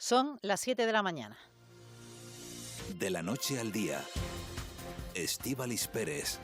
Son las 7 de la mañana. De la noche al día, Estíbaliz Pérez.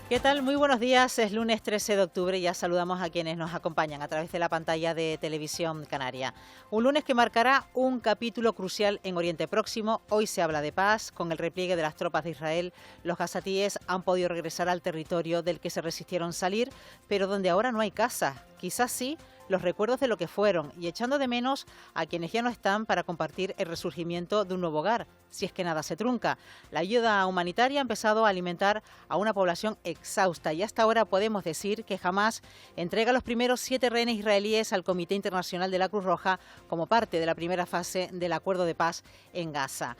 ¿Qué tal? Muy buenos días. Es lunes 13 de octubre y ya saludamos a quienes nos acompañan a través de la pantalla de Televisión Canaria. Un lunes que marcará un capítulo crucial en Oriente Próximo. Hoy se habla de paz. Con el repliegue de las tropas de Israel, los gazatíes han podido regresar al territorio del que se resistieron salir, pero donde ahora no hay casa. Quizás sí los recuerdos de lo que fueron y echando de menos a quienes ya no están para compartir el resurgimiento de un nuevo hogar, si es que nada se trunca. La ayuda humanitaria ha empezado a alimentar a una población exhausta y hasta ahora podemos decir que Hamás entrega los primeros 7 rehenes israelíes al Comité Internacional de la Cruz Roja como parte de la primera fase del acuerdo de paz en Gaza.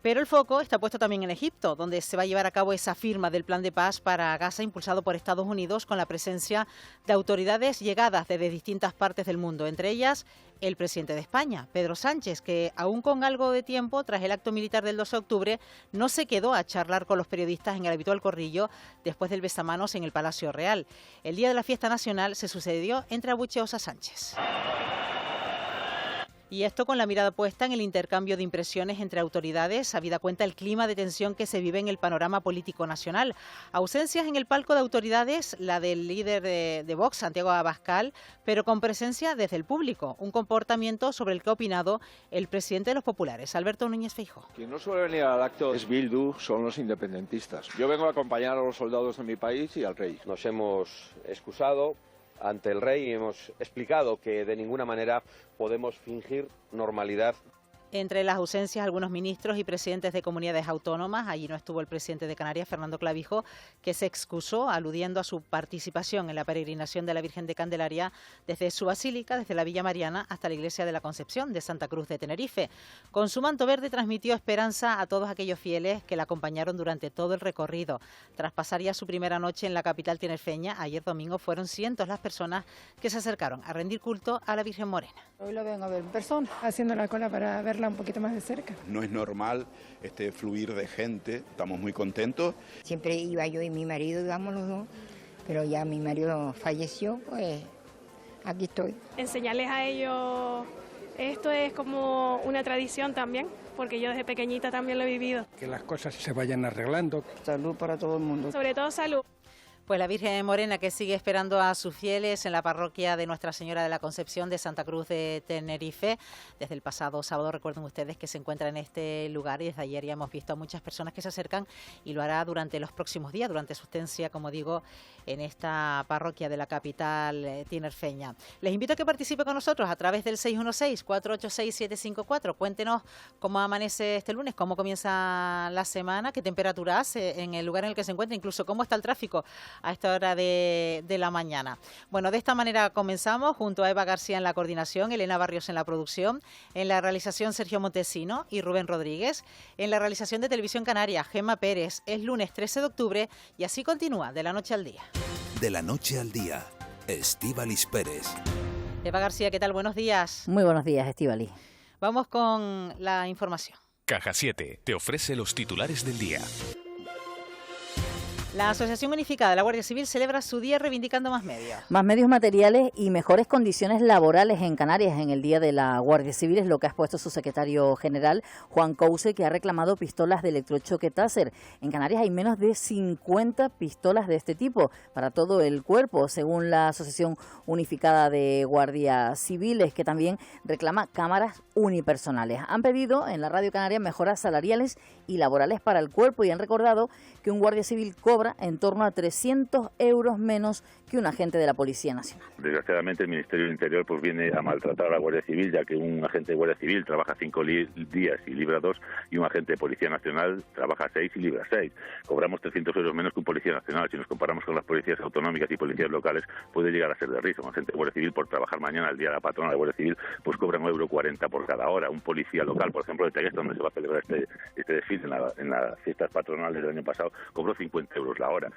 Pero el foco está puesto también en Egipto, donde se va a llevar a cabo esa firma del plan de paz para Gaza impulsado por Estados Unidos con la presencia de autoridades llegadas desde distintas partes del mundo, entre ellas el presidente de España, Pedro Sánchez, que aún con algo de tiempo tras el acto militar del 12 de octubre no se quedó a charlar con los periodistas en el habitual corrillo después del besamanos en el Palacio Real. El día de la fiesta nacional se sucedió entre abucheos a Sánchez. Y esto con la mirada puesta en el intercambio de impresiones entre autoridades, habida cuenta el clima de tensión que se vive en el panorama político nacional. Ausencias en el palco de autoridades, la del líder de Vox, Santiago Abascal, pero con presencia desde el público. Un comportamiento sobre el que ha opinado el presidente de los populares, Alberto Núñez Feijóo. Quien no suele venir al acto es Bildu, son los independentistas. Yo vengo a acompañar a los soldados de mi país y al rey. Nos hemos excusado ante el rey y hemos explicado que de ninguna manera podemos fingir normalidad. Entre las ausencias, algunos ministros y presidentes de comunidades autónomas. Allí no estuvo el presidente de Canarias, Fernando Clavijo, que se excusó aludiendo a su participación en la peregrinación de la Virgen de Candelaria desde su basílica, desde la Villa Mariana hasta la Iglesia de la Concepción de Santa Cruz de Tenerife. Con su manto verde transmitió esperanza a todos aquellos fieles que la acompañaron durante todo el recorrido. Tras pasar ya su primera noche en la capital tinerfeña, ayer domingo fueron cientos las personas que se acercaron a rendir culto a la Virgen Morena. Hoy lo vengo a ver en persona, haciendo la cola para verla un poquito más de cerca. No es normal este fluir de gente, estamos muy contentos. Siempre iba yo y mi marido, íbamos los dos, pero ya mi marido falleció, pues aquí estoy. Enseñarles a ellos, esto es como una tradición también, porque yo desde pequeñita también lo he vivido. Que las cosas se vayan arreglando. Salud para todo el mundo. Sobre todo salud. Pues la Virgen Morena que sigue esperando a sus fieles en la parroquia de Nuestra Señora de la Concepción de Santa Cruz de Tenerife. Desde el pasado sábado, recuerden ustedes que se encuentra en este lugar y desde ayer ya hemos visto a muchas personas que se acercan y lo hará durante los próximos días, durante su estancia, como digo, en esta parroquia de la capital tinerfeña. Les invito a que participe con nosotros a través del 616-486-754. Cuéntenos cómo amanece este lunes, cómo comienza la semana, qué temperatura hace en el lugar en el que se encuentra, incluso cómo está el tráfico a esta hora de la mañana. Bueno, de esta manera comenzamos junto a Eva García en la coordinación, Elena Barrios en la producción, en la realización Sergio Montesino y Rubén Rodríguez, en la realización de Televisión Canaria, Gemma Pérez. Es lunes 13 de octubre y así continúa de la noche al día. De la noche al día, Estíbaliz Pérez. Eva García, ¿qué tal? Buenos días. Muy buenos días, Estíbaliz. Vamos con la información. Caja 7 te ofrece los titulares del día. La Asociación Unificada de la Guardia Civil celebra su día reivindicando más medios. Más medios materiales y mejores condiciones laborales en Canarias en el Día de la Guardia Civil es lo que ha expuesto su secretario general, Juan Couce, que ha reclamado pistolas de electrochoque Taser. En Canarias hay menos de 50 pistolas de este tipo para todo el cuerpo, según la Asociación Unificada de Guardias Civiles, que también reclama cámaras unipersonales. Han pedido en la Radio Canaria mejoras salariales y laborales para el cuerpo y han recordado que un guardia civil cobra en torno a 300 euros menos que un agente de la Policía Nacional. Desgraciadamente el Ministerio del Interior pues viene a maltratar a la Guardia Civil, ya que un agente de Guardia Civil trabaja 5 días y libra 2 y un agente de Policía Nacional trabaja 6 y libra 6. Cobramos 300 euros menos que un Policía Nacional. Si nos comparamos con las policías autonómicas y policías locales puede llegar a ser de risa. Un agente de Guardia Civil por trabajar mañana el día de la patrona de la Guardia Civil pues cobra 1,40 € por cada hora. Un policía local, por ejemplo de Tegueste, donde se va a celebrar este desfile en las fiestas patronales del año pasado, cobró 50 euros la hora.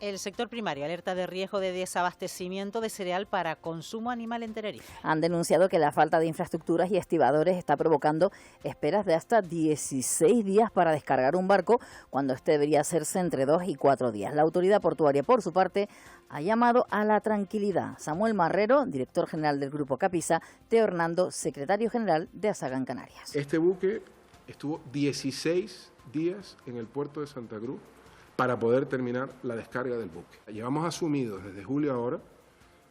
El sector primario alerta de riesgo de desabastecimiento de cereal para consumo animal en Tenerife. Han denunciado que la falta de infraestructuras y estibadores está provocando esperas de hasta 16 días para descargar un barco, cuando este debería hacerse entre 2 y 4 días. La autoridad portuaria, por su parte, ha llamado a la tranquilidad. Samuel Marrero, director general del Grupo Capisa, Teo Hernando, secretario general de Asagan Canarias. Este buque estuvo 16 días en el puerto de Santa Cruz para poder terminar la descarga del buque. Llevamos asumidos desde julio ahora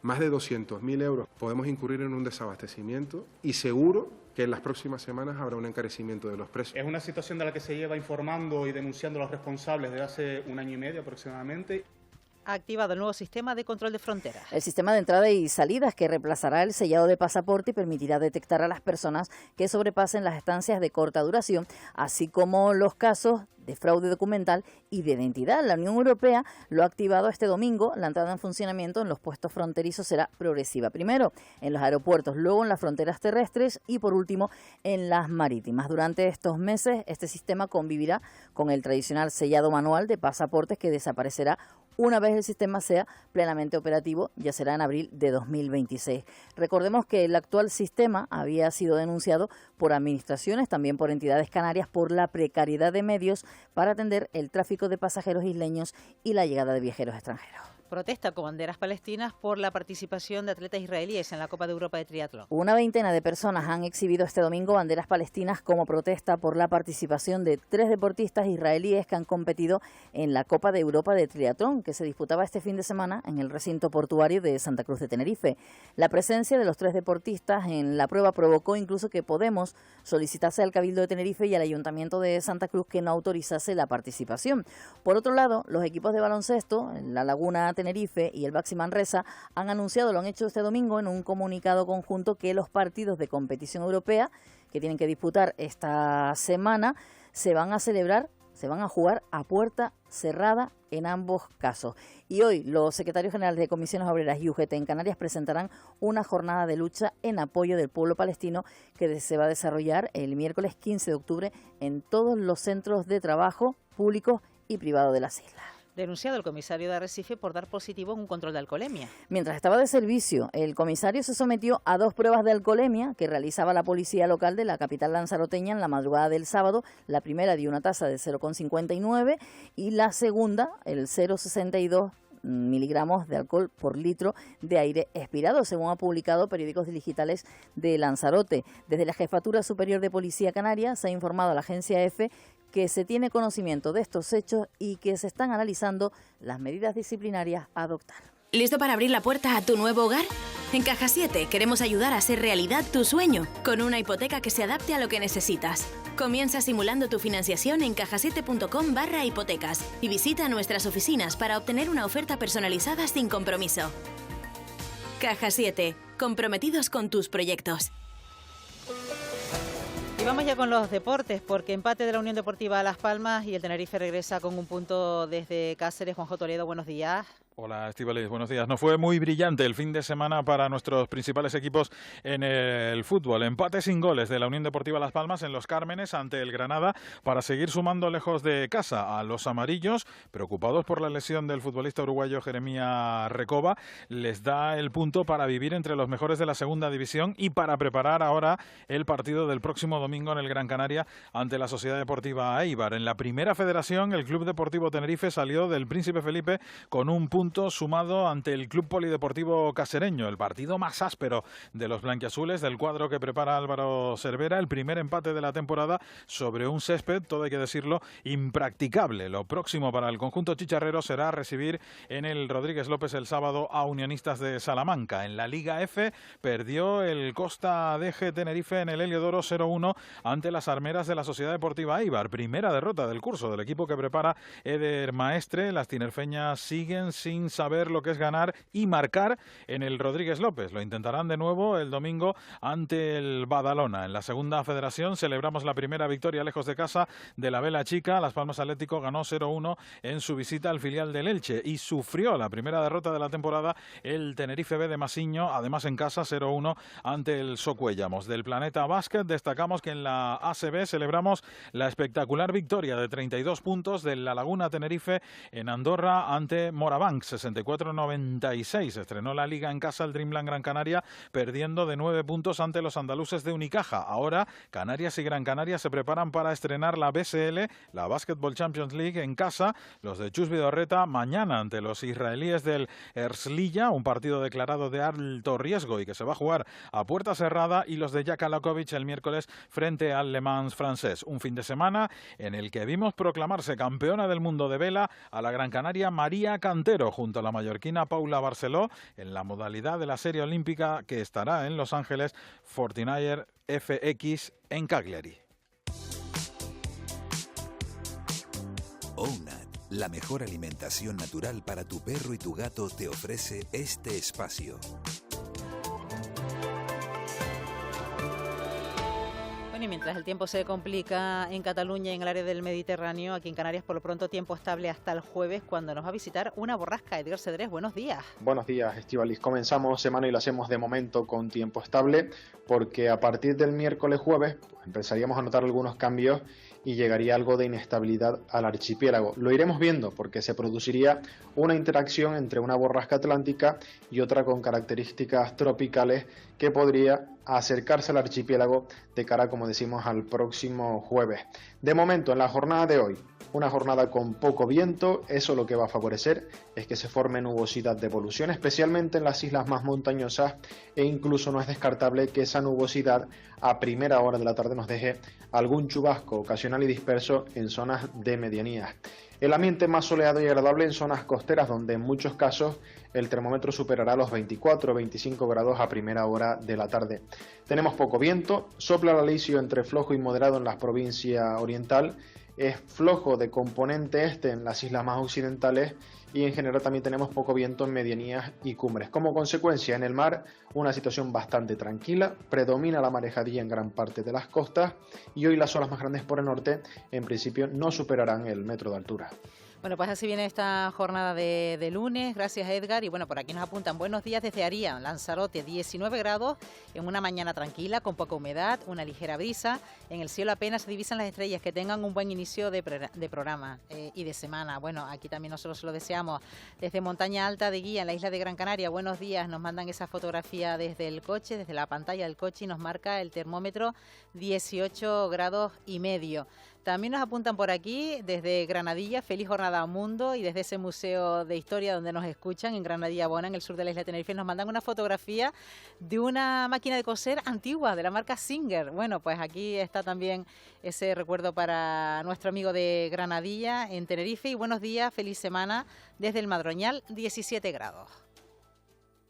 más de 200.000 euros. Podemos incurrir en un desabastecimiento y seguro que en las próximas semanas habrá un encarecimiento de los precios. Es una situación de la que se lleva informando y denunciando a los responsables desde hace 1 año y medio aproximadamente. Ha activado el nuevo sistema de control de fronteras. El sistema de entrada y salidas, que reemplazará el sellado de pasaporte y permitirá detectar a las personas que sobrepasen las estancias de corta duración, así como los casos de fraude documental y de identidad. La Unión Europea lo ha activado este domingo. La entrada en funcionamiento en los puestos fronterizos será progresiva. Primero en los aeropuertos, luego en las fronteras terrestres y por último en las marítimas. Durante estos meses este sistema convivirá con el tradicional sellado manual de pasaportes, que desaparecerá una vez el sistema sea plenamente operativo, ya será en abril de 2026. Recordemos que el actual sistema había sido denunciado por administraciones, también por entidades canarias, por la precariedad de medios para atender el tráfico de pasajeros isleños y la llegada de viajeros extranjeros. Protesta con banderas palestinas por la participación de atletas israelíes en la Copa de Europa de Triatlón. Una veintena de personas han exhibido este domingo banderas palestinas como protesta por la participación de 3 deportistas israelíes que han competido en la Copa de Europa de Triatlón, que se disputaba este fin de semana en el recinto portuario de Santa Cruz de Tenerife. La presencia de los 3 deportistas en la prueba provocó incluso que Podemos solicitase al Cabildo de Tenerife y al Ayuntamiento de Santa Cruz que no autorizase la participación. Por otro lado, los equipos de baloncesto, La Laguna Tenerife y el Baxi Manresa, han anunciado, lo han hecho este domingo en un comunicado conjunto, que los partidos de competición europea que tienen que disputar esta semana se van a jugar a puerta cerrada en ambos casos. Y hoy los secretarios generales de Comisiones Obreras y UGT en Canarias presentarán una jornada de lucha en apoyo del pueblo palestino que se va a desarrollar el miércoles 15 de octubre en todos los centros de trabajo públicos y privados de las islas. Denunciado el comisario de Arrecife por dar positivo en un control de alcoholemia. Mientras estaba de servicio, el comisario se sometió a 2 pruebas de alcoholemia que realizaba la policía local de la capital lanzaroteña en la madrugada del sábado. La primera dio una tasa de 0,59 y la segunda, el 0,62 miligramos de alcohol por litro de aire expirado, según ha publicado Periódicos Digitales de Lanzarote. Desde la Jefatura Superior de Policía Canaria se ha informado a la agencia EFE que se tiene conocimiento de estos hechos y que se están analizando las medidas disciplinarias a adoptar. ¿Listo para abrir la puerta a tu nuevo hogar? En Caja 7 queremos ayudar a hacer realidad tu sueño, con una hipoteca que se adapte a lo que necesitas. Comienza simulando tu financiación en cajasiete.com/hipotecas y visita nuestras oficinas para obtener una oferta personalizada sin compromiso. Caja 7, comprometidos con tus proyectos. Y vamos ya con los deportes, porque empate de la Unión Deportiva Las Palmas y el Tenerife regresa con un punto desde Cáceres. Juanjo Toledo, buenos días. Hola, Estíbaliz, buenos días. No fue muy brillante el fin de semana para nuestros principales equipos en el fútbol. Empate sin goles de la Unión Deportiva Las Palmas en Los Cármenes ante el Granada para seguir sumando lejos de casa. A los amarillos, preocupados por la lesión del futbolista uruguayo Jeremías Recoba, les da el punto para vivir entre los mejores de la segunda división y para preparar ahora el partido del próximo domingo en el Gran Canaria ante la Sociedad Deportiva Eibar. En la primera federación, el Club Deportivo Tenerife salió del Príncipe Felipe con un punto sumado ante el Club Polideportivo Casereño, el partido más áspero de los blanquiazules del cuadro que prepara Álvaro Cervera, el primer empate de la temporada sobre un césped, todo hay que decirlo, impracticable. Lo próximo para el conjunto chicharrero será recibir en el Rodríguez López el sábado a Unionistas de Salamanca. En la Liga F perdió el Costa Deje Tenerife en el Heliodoro 0-1 ante las armeras de la Sociedad Deportiva Eibar. Primera derrota del curso del equipo que prepara Eder Maestre. Las tinerfeñas siguen sin sin saber lo que es ganar y marcar en el Rodríguez López. Lo intentarán de nuevo el domingo ante el Badalona. En la segunda federación celebramos la primera victoria lejos de casa de la Vela Chica. Las Palmas Atlético ganó 0-1 en su visita al filial del Elche y sufrió la primera derrota de la temporada el Tenerife B de Masiño, además en casa 0-1 ante el Socuellamos. Del Planeta Básquet destacamos que en la ACB celebramos la espectacular victoria de 32 puntos de La Laguna Tenerife en Andorra ante Morabanc, 64-96. Estrenó la liga en casa el Dreamland Gran Canaria, perdiendo de 9 puntos ante los andaluces de Unicaja. Ahora Canarias y Gran Canaria se preparan para estrenar la BSL, la Basketball Champions League, en casa. Los de Chus Vidorreta mañana ante los israelíes del Herzliya, un partido declarado de alto riesgo y que se va a jugar a puerta cerrada, y los de Jaka Lakovic el miércoles frente al Le Mans francés. Un fin de semana en el que vimos proclamarse campeona del mundo de vela a la Gran Canaria María Cantero junto a la mallorquina Paula Barceló en la modalidad de la serie olímpica que estará en Los Ángeles 49er FX en Cagliari. OUNAT, la mejor alimentación natural para tu perro y tu gato, te ofrece este espacio. Y mientras el tiempo se complica en Cataluña y en el área del Mediterráneo, aquí en Canarias por lo pronto tiempo estable hasta el jueves, cuando nos va a visitar una borrasca. Edgar Cedrés, buenos días. Buenos días, Estíbaliz. Comenzamos semana y lo hacemos de momento con tiempo estable, porque a partir del miércoles jueves empezaríamos a notar algunos cambios y llegaría algo de inestabilidad al archipiélago. Lo iremos viendo porque se produciría una interacción entre una borrasca atlántica y otra con características tropicales que podría acercarse al archipiélago de cara, como decimos, al próximo jueves. De momento, en la jornada de hoy, una jornada con poco viento. Eso lo que va a favorecer es que se forme nubosidad de evolución, especialmente en las islas más montañosas, e incluso no es descartable que esa nubosidad a primera hora de la tarde nos deje algún chubasco ocasional y disperso en zonas de medianías. El ambiente más soleado y agradable en zonas costeras, donde en muchos casos el termómetro superará los 24 o 25 grados a primera hora de la tarde. Tenemos poco viento, sopla el alisio entre flojo y moderado en la provincia oriental, es flojo de componente este en las islas más occidentales, y en general también tenemos poco viento en medianías y cumbres. Como consecuencia, en el mar, una situación bastante tranquila, predomina la marejadía en gran parte de las costas, y hoy las olas más grandes por el norte en principio no superarán el metro de altura. Bueno, pues así viene esta jornada de lunes. Gracias, Edgar. Y bueno, por aquí nos apuntan buenos días desde Aría, Lanzarote, 19 grados, en una mañana tranquila, con poca humedad, una ligera brisa. En el cielo apenas se divisan las estrellas. Que tengan un buen inicio de programa y de semana. Bueno, aquí también nosotros lo deseamos. Desde Montaña Alta de Guía, en la isla de Gran Canaria, buenos días. Nos mandan esa fotografía desde el coche, desde la pantalla del coche, y nos marca el termómetro 18 grados y medio. También nos apuntan por aquí desde Granadilla, feliz jornada al mundo, y desde ese museo de historia donde nos escuchan en Granadilla Bona, en el sur de la isla de Tenerife, nos mandan una fotografía de una máquina de coser antigua de la marca Singer. Bueno, pues aquí está también ese recuerdo para nuestro amigo de Granadilla en Tenerife. Y buenos días, feliz semana desde el Madroñal, 17 grados.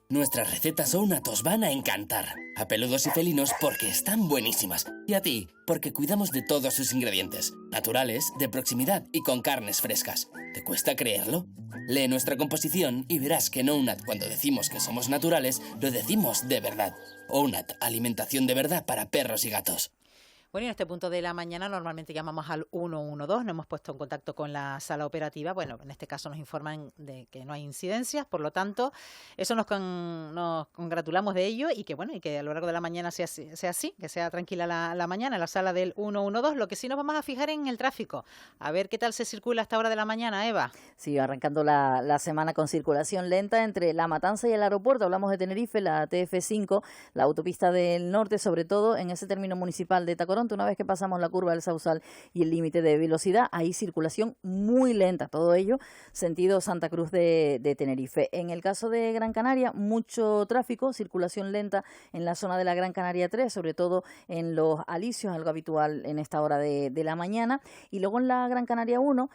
Nuestras recetas OUNAT os van a encantar. A peludos y felinos porque están buenísimas. Y a ti, porque cuidamos de todos sus ingredientes. Naturales, de proximidad y con carnes frescas. ¿Te cuesta creerlo? Lee nuestra composición y verás que en OUNAT, cuando decimos que somos naturales, lo decimos de verdad. OUNAT, alimentación de verdad para perros y gatos. Bueno, y en este punto de la mañana normalmente llamamos al 112, nos hemos puesto en contacto con la sala operativa. Bueno, en este caso nos informan de que no hay incidencias, por lo tanto, eso nos congratulamos de ello, y que bueno, y que a lo largo de la mañana sea así, que sea tranquila la mañana en la sala del 112. Lo que sí nos vamos a fijar en el tráfico, a ver qué tal se circula a esta hora de la mañana, Eva. Sí, arrancando la semana con circulación lenta entre La Matanza y el aeropuerto. Hablamos de Tenerife, la TF5, la autopista del norte, sobre todo en ese término municipal de Tacoronte. Una vez que pasamos la curva del Sausal y el límite de velocidad, hay circulación muy lenta, todo ello sentido Santa Cruz de Tenerife. En el caso de Gran Canaria, mucho tráfico, circulación lenta en la zona de la Gran Canaria 3, sobre todo en los alisios, algo habitual en esta hora de la mañana, y luego en la Gran Canaria 1,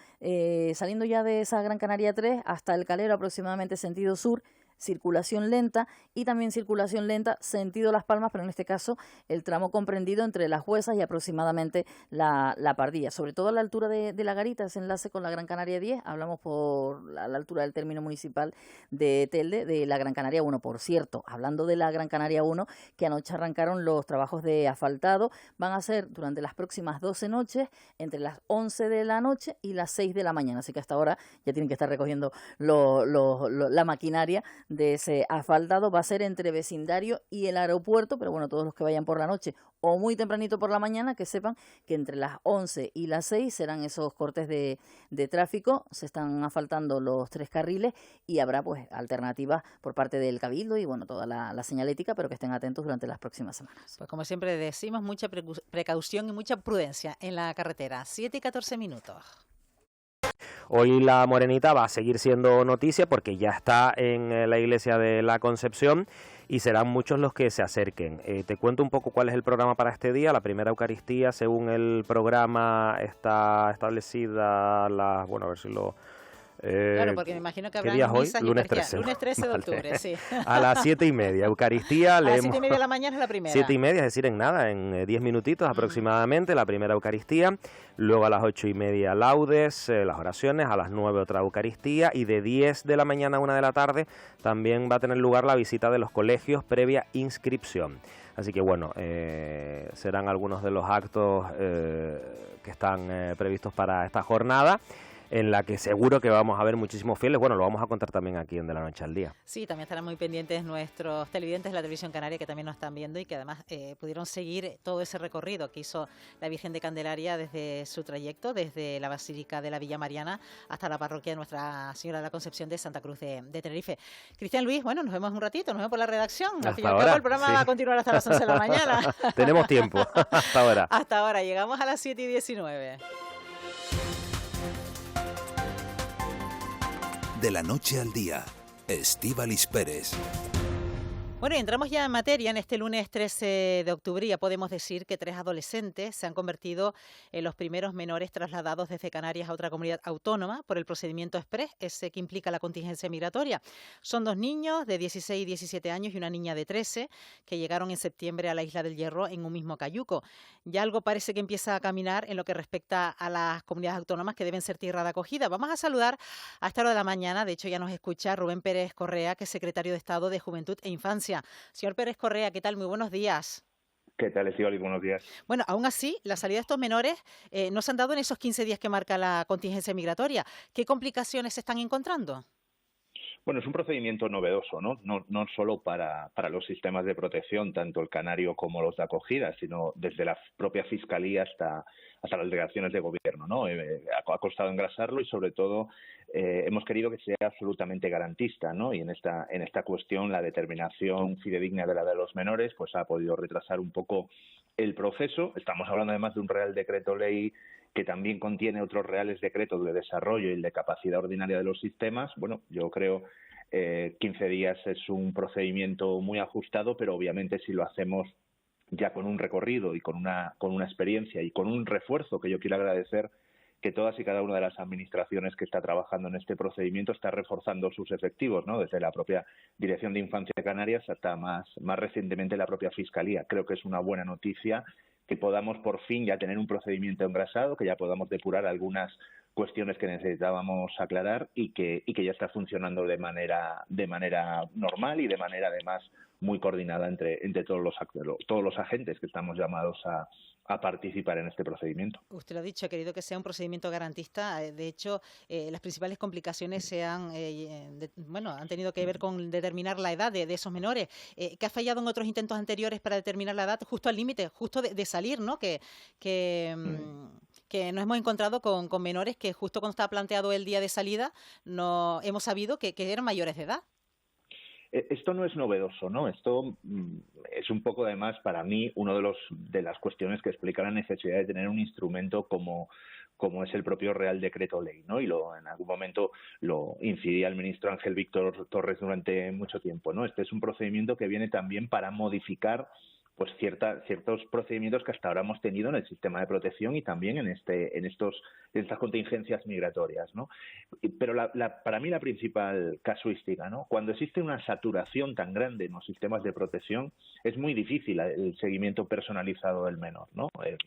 saliendo ya de esa Gran Canaria 3 hasta el Calero, aproximadamente sentido sur, circulación lenta y también circulación lenta sentido Las Palmas, pero en este caso el tramo comprendido entre Las Huesas y aproximadamente la Pardilla, sobre todo a la altura de la Garita, ese enlace con la Gran Canaria 10, hablamos por a la altura del término municipal de Telde, de la Gran Canaria 1. Por cierto, hablando de la Gran Canaria 1, que anoche arrancaron los trabajos de asfaltado, van a ser durante las próximas 12 noches, entre las 11 de la noche y las 6 de la mañana, así que hasta ahora ya tienen que estar recogiendo la maquinaria de ese asfaltado. Va a ser entre vecindario y el aeropuerto, pero bueno, todos los que vayan por la noche o muy tempranito por la mañana, que sepan que entre las 11 y las 6 serán esos cortes de tráfico. Se están asfaltando los 3 carriles y habrá pues alternativas por parte del Cabildo y bueno, toda la señalética, pero que estén atentos durante las próximas semanas. Pues como siempre decimos, mucha precaución y mucha prudencia en la carretera. 7 y 14 minutos. Hoy la Morenita va a seguir siendo noticia porque ya está en la iglesia de la Concepción y serán muchos los que se acerquen. Te cuento un poco cuál es el programa para este día. La primera Eucaristía, según el programa, está establecida bueno, a ver si lo... claro, porque me imagino que habrá misas y lunes 13, lunes 13 de vale. octubre, sí. A las 7:30, Eucaristía. A las 7:30 de la mañana es la primera. 7:30, es decir, en nada, en 10 minutitos aproximadamente, la primera Eucaristía. Luego a las 8:30 laudes, las oraciones, a las 9 otra Eucaristía y de 10 de la mañana a 1 de la tarde también va a tener lugar la visita de los colegios previa inscripción. Así que bueno, serán algunos de los actos que están previstos para esta jornada, en la que seguro que vamos a ver muchísimos fieles. Bueno, lo vamos a contar también aquí en De la Noche al Día. Sí, también estarán muy pendientes nuestros televidentes de la televisión canaria, que también nos están viendo y que además pudieron seguir todo ese recorrido que hizo la Virgen de Candelaria desde su trayecto, desde la Basílica de la Villa Mariana hasta la parroquia de Nuestra Señora de la Concepción de Santa Cruz de Tenerife. Cristian Luis, bueno, nos vemos un ratito, nos vemos por la redacción. Al fin y al cabo el programa va a continuar hasta las 11 de la mañana. Tenemos tiempo, hasta ahora. Hasta ahora, llegamos a las 7:19. De la Noche al Día, Estíbaliz Pérez. Bueno, y entramos ya en materia. En este lunes 13 de octubre ya podemos decir que 3 adolescentes se han convertido en los primeros menores trasladados desde Canarias a otra comunidad autónoma por el procedimiento exprés, ese que implica la contingencia migratoria. Son 2 niños de 16 y 17 años y una niña de 13 que llegaron en septiembre a la Isla del Hierro en un mismo cayuco. Ya algo parece que empieza a caminar en lo que respecta a las comunidades autónomas que deben ser tierra de acogida. Vamos a saludar a esta hora de la mañana, de hecho ya nos escucha Rubén Pérez Correa, que es secretario de Estado de Juventud e Infancia. Señor Pérez Correa, ¿qué tal? Muy buenos días. ¿Qué tal, Estíbaliz? Buenos días. Bueno, aún así, la salida de estos menores no se han dado en esos 15 días que marca la contingencia migratoria. ¿Qué complicaciones se están encontrando? Bueno, es un procedimiento novedoso, ¿no? No solo para los sistemas de protección, tanto el canario como los de acogida, sino desde la propia Fiscalía hasta las delegaciones de gobierno, ¿no? Ha costado engrasarlo y, sobre todo, hemos querido que sea absolutamente garantista, ¿no? Y en esta cuestión la determinación fidedigna de la de los menores pues ha podido retrasar un poco el proceso. Estamos hablando además de un Real Decreto Ley que también contiene otros reales decretos de desarrollo y de capacidad ordinaria de los sistemas. Bueno, yo creo 15 días es un procedimiento muy ajustado, pero obviamente si lo hacemos ya con un recorrido y con una experiencia y con un refuerzo que yo quiero agradecer, que todas y cada una de las administraciones que está trabajando en este procedimiento está reforzando sus efectivos, ¿no? Desde la propia Dirección de Infancia de Canarias hasta más recientemente la propia Fiscalía. Creo que es una buena noticia que podamos por fin ya tener un procedimiento engrasado, que ya podamos depurar algunas cuestiones que necesitábamos aclarar y que ya está funcionando de manera normal y de manera además muy coordinada entre todos los agentes que estamos llamados a participar en este procedimiento. Usted lo ha dicho, ha querido que sea un procedimiento garantista. De hecho, las principales complicaciones han tenido que ver con determinar la edad de esos menores, que ha fallado en otros intentos anteriores para determinar la edad justo al límite, justo de salir, ¿no? Que nos hemos encontrado con menores que justo cuando estaba planteado el día de salida no hemos sabido que eran mayores de edad. Esto no es novedoso, ¿no? Esto es un poco, además, para mí, uno de las cuestiones que explica la necesidad de tener un instrumento como es el propio Real Decreto Ley, ¿no? Y en algún momento lo incidía el ministro Ángel Víctor Torres durante mucho tiempo, ¿no? Este es un procedimiento que viene también para modificar pues ciertos procedimientos que hasta ahora hemos tenido en el sistema de protección y también en estas contingencias migratorias, ¿no? Pero para mí la principal casuística, ¿no? Cuando existe una saturación tan grande en los sistemas de protección, es muy difícil el seguimiento personalizado del menor, ¿no? El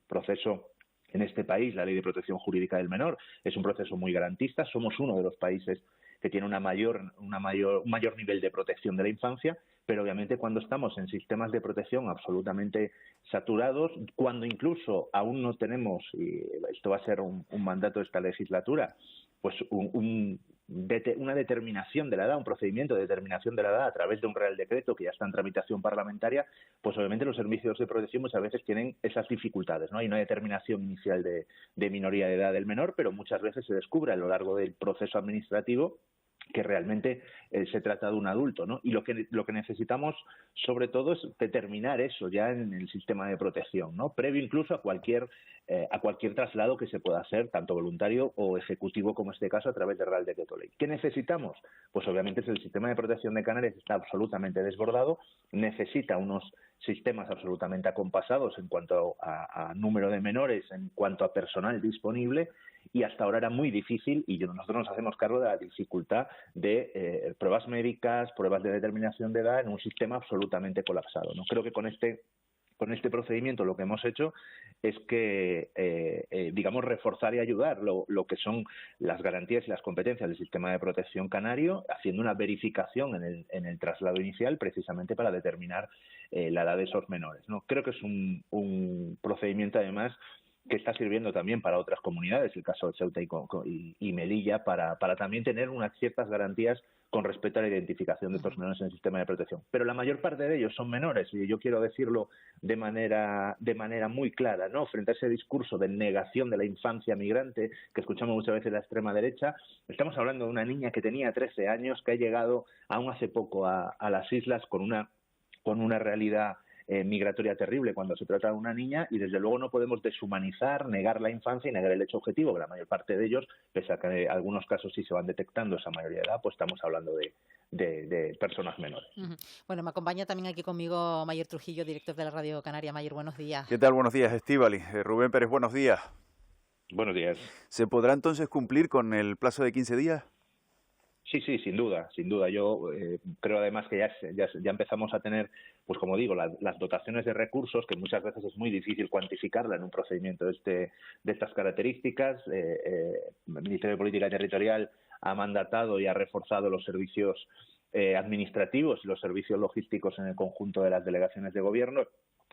proceso en este país, la Ley de Protección Jurídica del Menor, es un proceso muy garantista. Somos uno de los países que tiene un mayor nivel de protección de la infancia, pero obviamente cuando estamos en sistemas de protección absolutamente saturados, cuando incluso aún no tenemos, y esto va a ser un mandato de esta legislatura, pues una determinación de la edad, un procedimiento de determinación de la edad a través de un Real Decreto que ya está en tramitación parlamentaria, pues obviamente los servicios de protección muchas veces tienen esas dificultades, ¿no? Hay una determinación inicial de minoría de edad del menor, pero muchas veces se descubre a lo largo del proceso administrativo que realmente se trata de un adulto, ¿no? Y lo que necesitamos, sobre todo, es determinar eso ya en el sistema de protección, ¿no? Previo incluso a cualquier traslado que se pueda hacer, tanto voluntario o ejecutivo, como en este caso, a través de Real Decreto Ley. ¿Qué necesitamos? Pues obviamente el sistema de protección de Canarias está absolutamente desbordado, necesita unos sistemas absolutamente acompasados en cuanto a número de menores, en cuanto a personal disponible, y hasta ahora era muy difícil, y nosotros nos hacemos cargo de la dificultad de pruebas médicas, pruebas de determinación de edad en un sistema absolutamente colapsado, ¿no? Creo que con este procedimiento lo que hemos hecho es que, digamos, reforzar y ayudar lo que son las garantías y las competencias del sistema de protección canario, haciendo una verificación en el traslado inicial precisamente para determinar la edad de esos menores, ¿no? Creo que es un procedimiento, además, que está sirviendo también para otras comunidades, el caso de Ceuta y Melilla, para también tener unas ciertas garantías con respecto a la identificación de estos menores en el sistema de protección. Pero la mayor parte de ellos son menores, y yo quiero decirlo de manera muy clara, ¿no? Frente a ese discurso de negación de la infancia migrante que escuchamos muchas veces de la extrema derecha, estamos hablando de una niña que tenía 13 años, que ha llegado aún hace poco a las islas con una realidad migratoria terrible cuando se trata de una niña, y desde luego no podemos deshumanizar, negar la infancia y negar el hecho objetivo, que la mayor parte de ellos, pese a que en algunos casos sí se van detectando esa mayoría de edad, pues estamos hablando de personas menores. Bueno, me acompaña también aquí conmigo Mayer Trujillo, director de la Radio Canaria. Mayer, buenos días. ¿Qué tal? Buenos días, Estíbaliz. Rubén Pérez, buenos días. Buenos días. ¿Se podrá entonces cumplir con el plazo de 15 días? Sí, sin duda. Yo creo además que ya empezamos a tener, pues como digo, las dotaciones de recursos, que muchas veces es muy difícil cuantificarla en un procedimiento de estas características. El Ministerio de Política Territorial ha mandatado y ha reforzado los servicios administrativos y los servicios logísticos en el conjunto de las delegaciones de gobierno,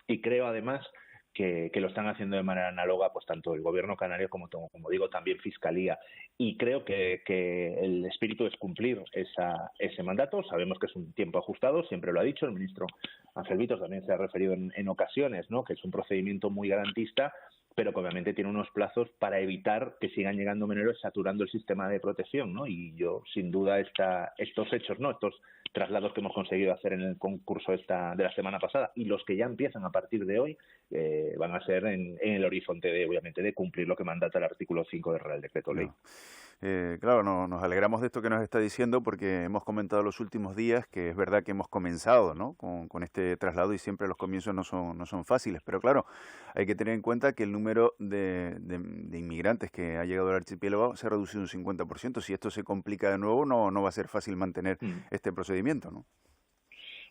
y creo además que lo están haciendo de manera análoga, pues tanto el Gobierno canario como digo, también Fiscalía. Y creo que el espíritu es cumplir ese mandato. Sabemos que es un tiempo ajustado, siempre lo ha dicho el ministro Ángel Vítor, también se ha referido en ocasiones, ¿no? Que es un procedimiento muy garantista, pero que obviamente tiene unos plazos para evitar que sigan llegando menores saturando el sistema de protección, ¿no? Y yo, sin duda, estos hechos, ¿no? Estos traslados que hemos conseguido hacer en el concurso de la semana pasada, y los que ya empiezan a partir de hoy, van a ser en el horizonte obviamente, de cumplir lo que mandata el artículo 5 del Real Decreto Ley. Claro, nos alegramos de esto que nos está diciendo, porque hemos comentado los últimos días que es verdad que hemos comenzado, ¿no? con este traslado, y siempre los comienzos no son fáciles, pero claro, hay que tener en cuenta que el número de inmigrantes que ha llegado al archipiélago se ha reducido un 50%. Si esto se complica de nuevo, no va a ser fácil mantener este procedimiento, ¿no?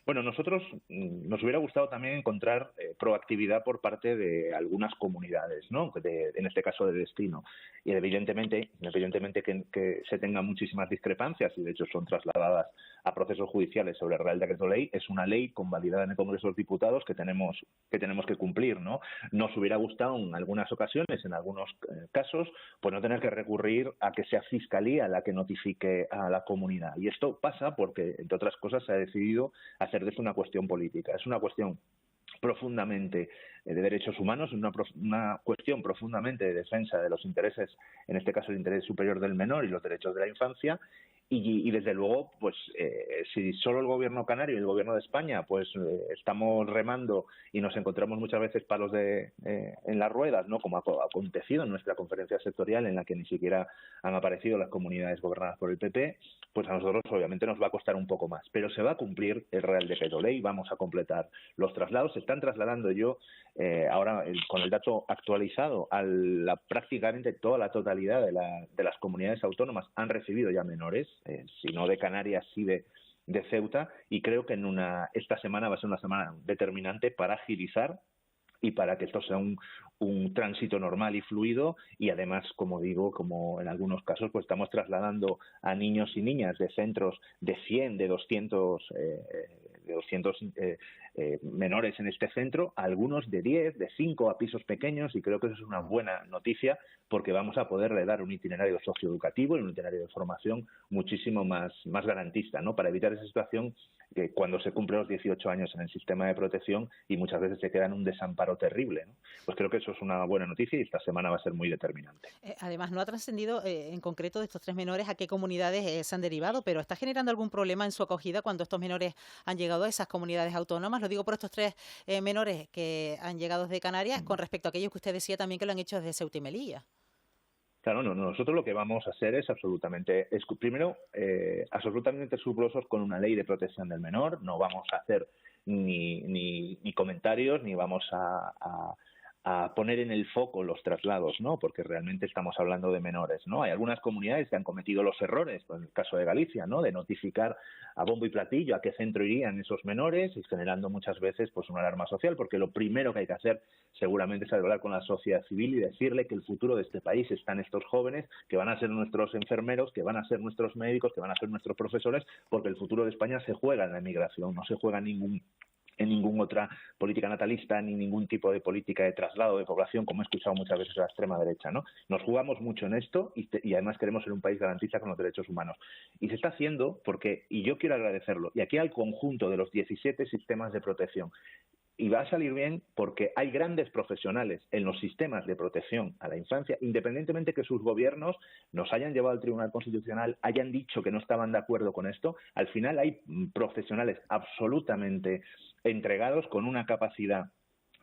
Bueno, nosotros nos hubiera gustado también encontrar proactividad por parte de algunas comunidades, ¿no? En este caso de destino. Y evidentemente que se tengan muchísimas discrepancias, y de hecho son trasladadas a procesos judiciales sobre el Real Decreto Ley. Es una ley convalidada en el Congreso de los Diputados que tenemos que cumplir, ¿no? Nos hubiera gustado en algunas ocasiones, en algunos casos, pues no tener que recurrir a que sea Fiscalía la que notifique a la comunidad. Y esto pasa porque, entre otras cosas, se ha decidido hacer de esto una cuestión política. Es una cuestión profundamente de derechos humanos, una cuestión profundamente de defensa de los intereses, en este caso el interés superior del menor y los derechos de la infancia, Y desde luego, pues si solo el gobierno canario y el gobierno de España pues estamos remando y nos encontramos muchas veces palos en las ruedas, ¿no? Como ha acontecido en nuestra conferencia sectorial, en la que ni siquiera han aparecido las comunidades gobernadas por el PP, pues a nosotros obviamente nos va a costar un poco más. Pero se va a cumplir el Real Decreto Ley, vamos a completar los traslados. Se están trasladando ahora con el dato actualizado a prácticamente toda la totalidad de las comunidades autónomas han recibido ya menores, si no de Canarias, sí de Ceuta, y creo que esta semana va a ser una semana determinante para agilizar y para que esto sea un tránsito normal y fluido, y además, como digo, como en algunos casos, pues estamos trasladando a niños y niñas de centros de 100, de 200 menores en este centro, a algunos de 10, de 5 a pisos pequeños, y creo que eso es una buena noticia porque vamos a poderle dar un itinerario socioeducativo y un itinerario de formación muchísimo más garantista, ¿no? Para evitar esa situación que cuando se cumplen los 18 años en el sistema de protección y muchas veces se queda en un desamparo terrible, ¿no? Pues creo que eso es una buena noticia y esta semana va a ser muy determinante. Además, no ha trascendido en concreto de estos 3 menores a qué comunidades se han derivado, pero ¿está generando algún problema en su acogida cuando estos menores han llegado a esas comunidades autónomas? Lo digo por estos 3 menores que han llegado desde Canarias con respecto a aquellos que usted decía también que lo han hecho desde Ceuta y Melilla. Claro, no, nosotros lo que vamos a hacer es absolutamente escrupulosos con una ley de protección del menor. No vamos a hacer ni comentarios, ni vamos a poner en el foco los traslados, ¿no? Porque realmente estamos hablando de menores, ¿no? Hay algunas comunidades que han cometido los errores, pues en el caso de Galicia, ¿no? De notificar a bombo y platillo a qué centro irían esos menores y generando muchas veces pues una alarma social, porque lo primero que hay que hacer seguramente es hablar con la sociedad civil y decirle que el futuro de este país está en estos jóvenes, que van a ser nuestros enfermeros, que van a ser nuestros médicos, que van a ser nuestros profesores, porque el futuro de España se juega en la emigración, no se juega en ninguna otra política natalista ni ningún tipo de política de traslado de población, como he escuchado muchas veces a la extrema derecha, ¿no? Nos jugamos mucho en esto y además queremos ser un país garantista con los derechos humanos. Y se está haciendo y yo quiero agradecerlo, y aquí al conjunto de los 17 sistemas de protección. Y va a salir bien porque hay grandes profesionales en los sistemas de protección a la infancia, independientemente que sus gobiernos nos hayan llevado al Tribunal Constitucional, hayan dicho que no estaban de acuerdo con esto. Al final hay profesionales absolutamente entregados con una capacidad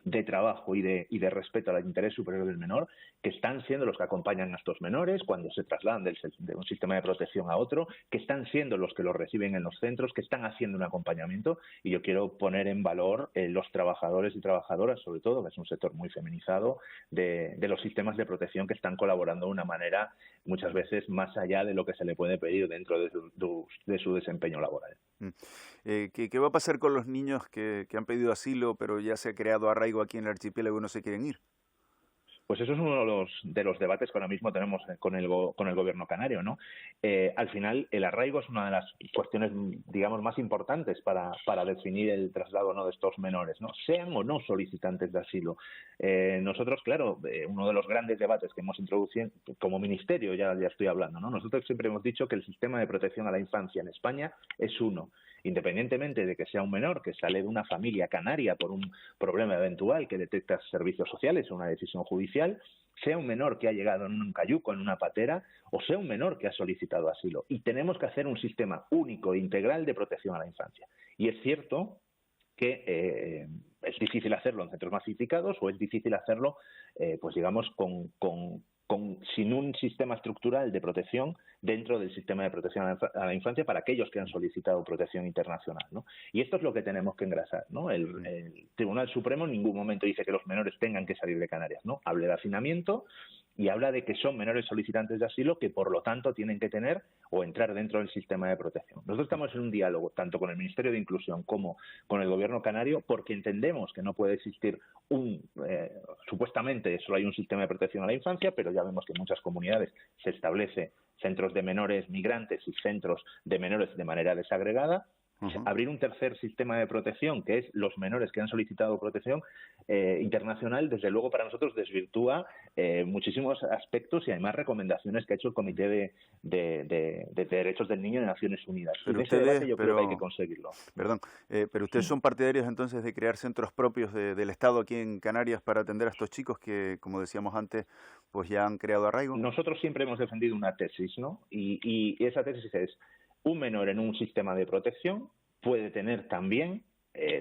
de trabajo y de respeto al interés superior del menor, que están siendo los que acompañan a estos menores cuando se trasladan de un sistema de protección a otro, que están siendo los que los reciben en los centros, que están haciendo un acompañamiento, y yo quiero poner en valor los trabajadores y trabajadoras, sobre todo, que es un sector muy feminizado, de los sistemas de protección que están colaborando de una manera muchas veces más allá de lo que se le puede pedir dentro de su desempeño laboral. ¿Qué va a pasar con los niños que han pedido asilo, pero ya se ha creado arraigo aquí en el archipiélago y no se quieren ir? Pues eso es uno de los debates que ahora mismo tenemos con el gobierno canario, ¿no? Al final, el arraigo es una de las cuestiones, digamos, más importantes para definir el traslado, ¿no?, de estos menores, ¿no? Sean o no solicitantes de asilo. Nosotros, claro, uno de los grandes debates que hemos introducido como ministerio, ya estoy hablando, ¿no? Nosotros siempre hemos dicho que el sistema de protección a la infancia en España es uno. Independientemente de que sea un menor que sale de una familia canaria por un problema eventual que detecta servicios sociales o una decisión judicial, sea un menor que ha llegado en un cayuco, en una patera, o sea un menor que ha solicitado asilo. Y tenemos que hacer un sistema único e integral de protección a la infancia. Y es cierto que es difícil hacerlo en centros masificados o es difícil hacerlo, pues digamos, sin un sistema estructural de protección dentro del sistema de protección a la infancia para aquellos que han solicitado protección internacional, ¿no? Y esto es lo que tenemos que engrasar, ¿no? El Tribunal Supremo en ningún momento dice que los menores tengan que salir de Canarias, ¿no? Habla de hacinamiento y habla de que son menores solicitantes de asilo que, por lo tanto, tienen que tener o entrar dentro del sistema de protección. Nosotros estamos en un diálogo tanto con el Ministerio de Inclusión como con el Gobierno canario porque entendemos que no puede existir supuestamente solo hay un sistema de protección a la infancia, pero ya vemos que en muchas comunidades se establece centros de menores migrantes y centros de menores de manera desagregada. Abrir un tercer sistema de protección, que es los menores que han solicitado protección internacional, desde luego para nosotros desvirtúa muchísimos aspectos y además recomendaciones que ha hecho el Comité de Derechos del Niño de Naciones Unidas. Pero ese debate yo creo que hay que conseguirlo. Perdón, pero ustedes son partidarios entonces de crear centros propios del Estado aquí en Canarias para atender a estos chicos que, como decíamos antes, pues ya han creado arraigo. Nosotros siempre hemos defendido una tesis, ¿no? Y esa tesis es Un menor en un sistema de protección puede tener también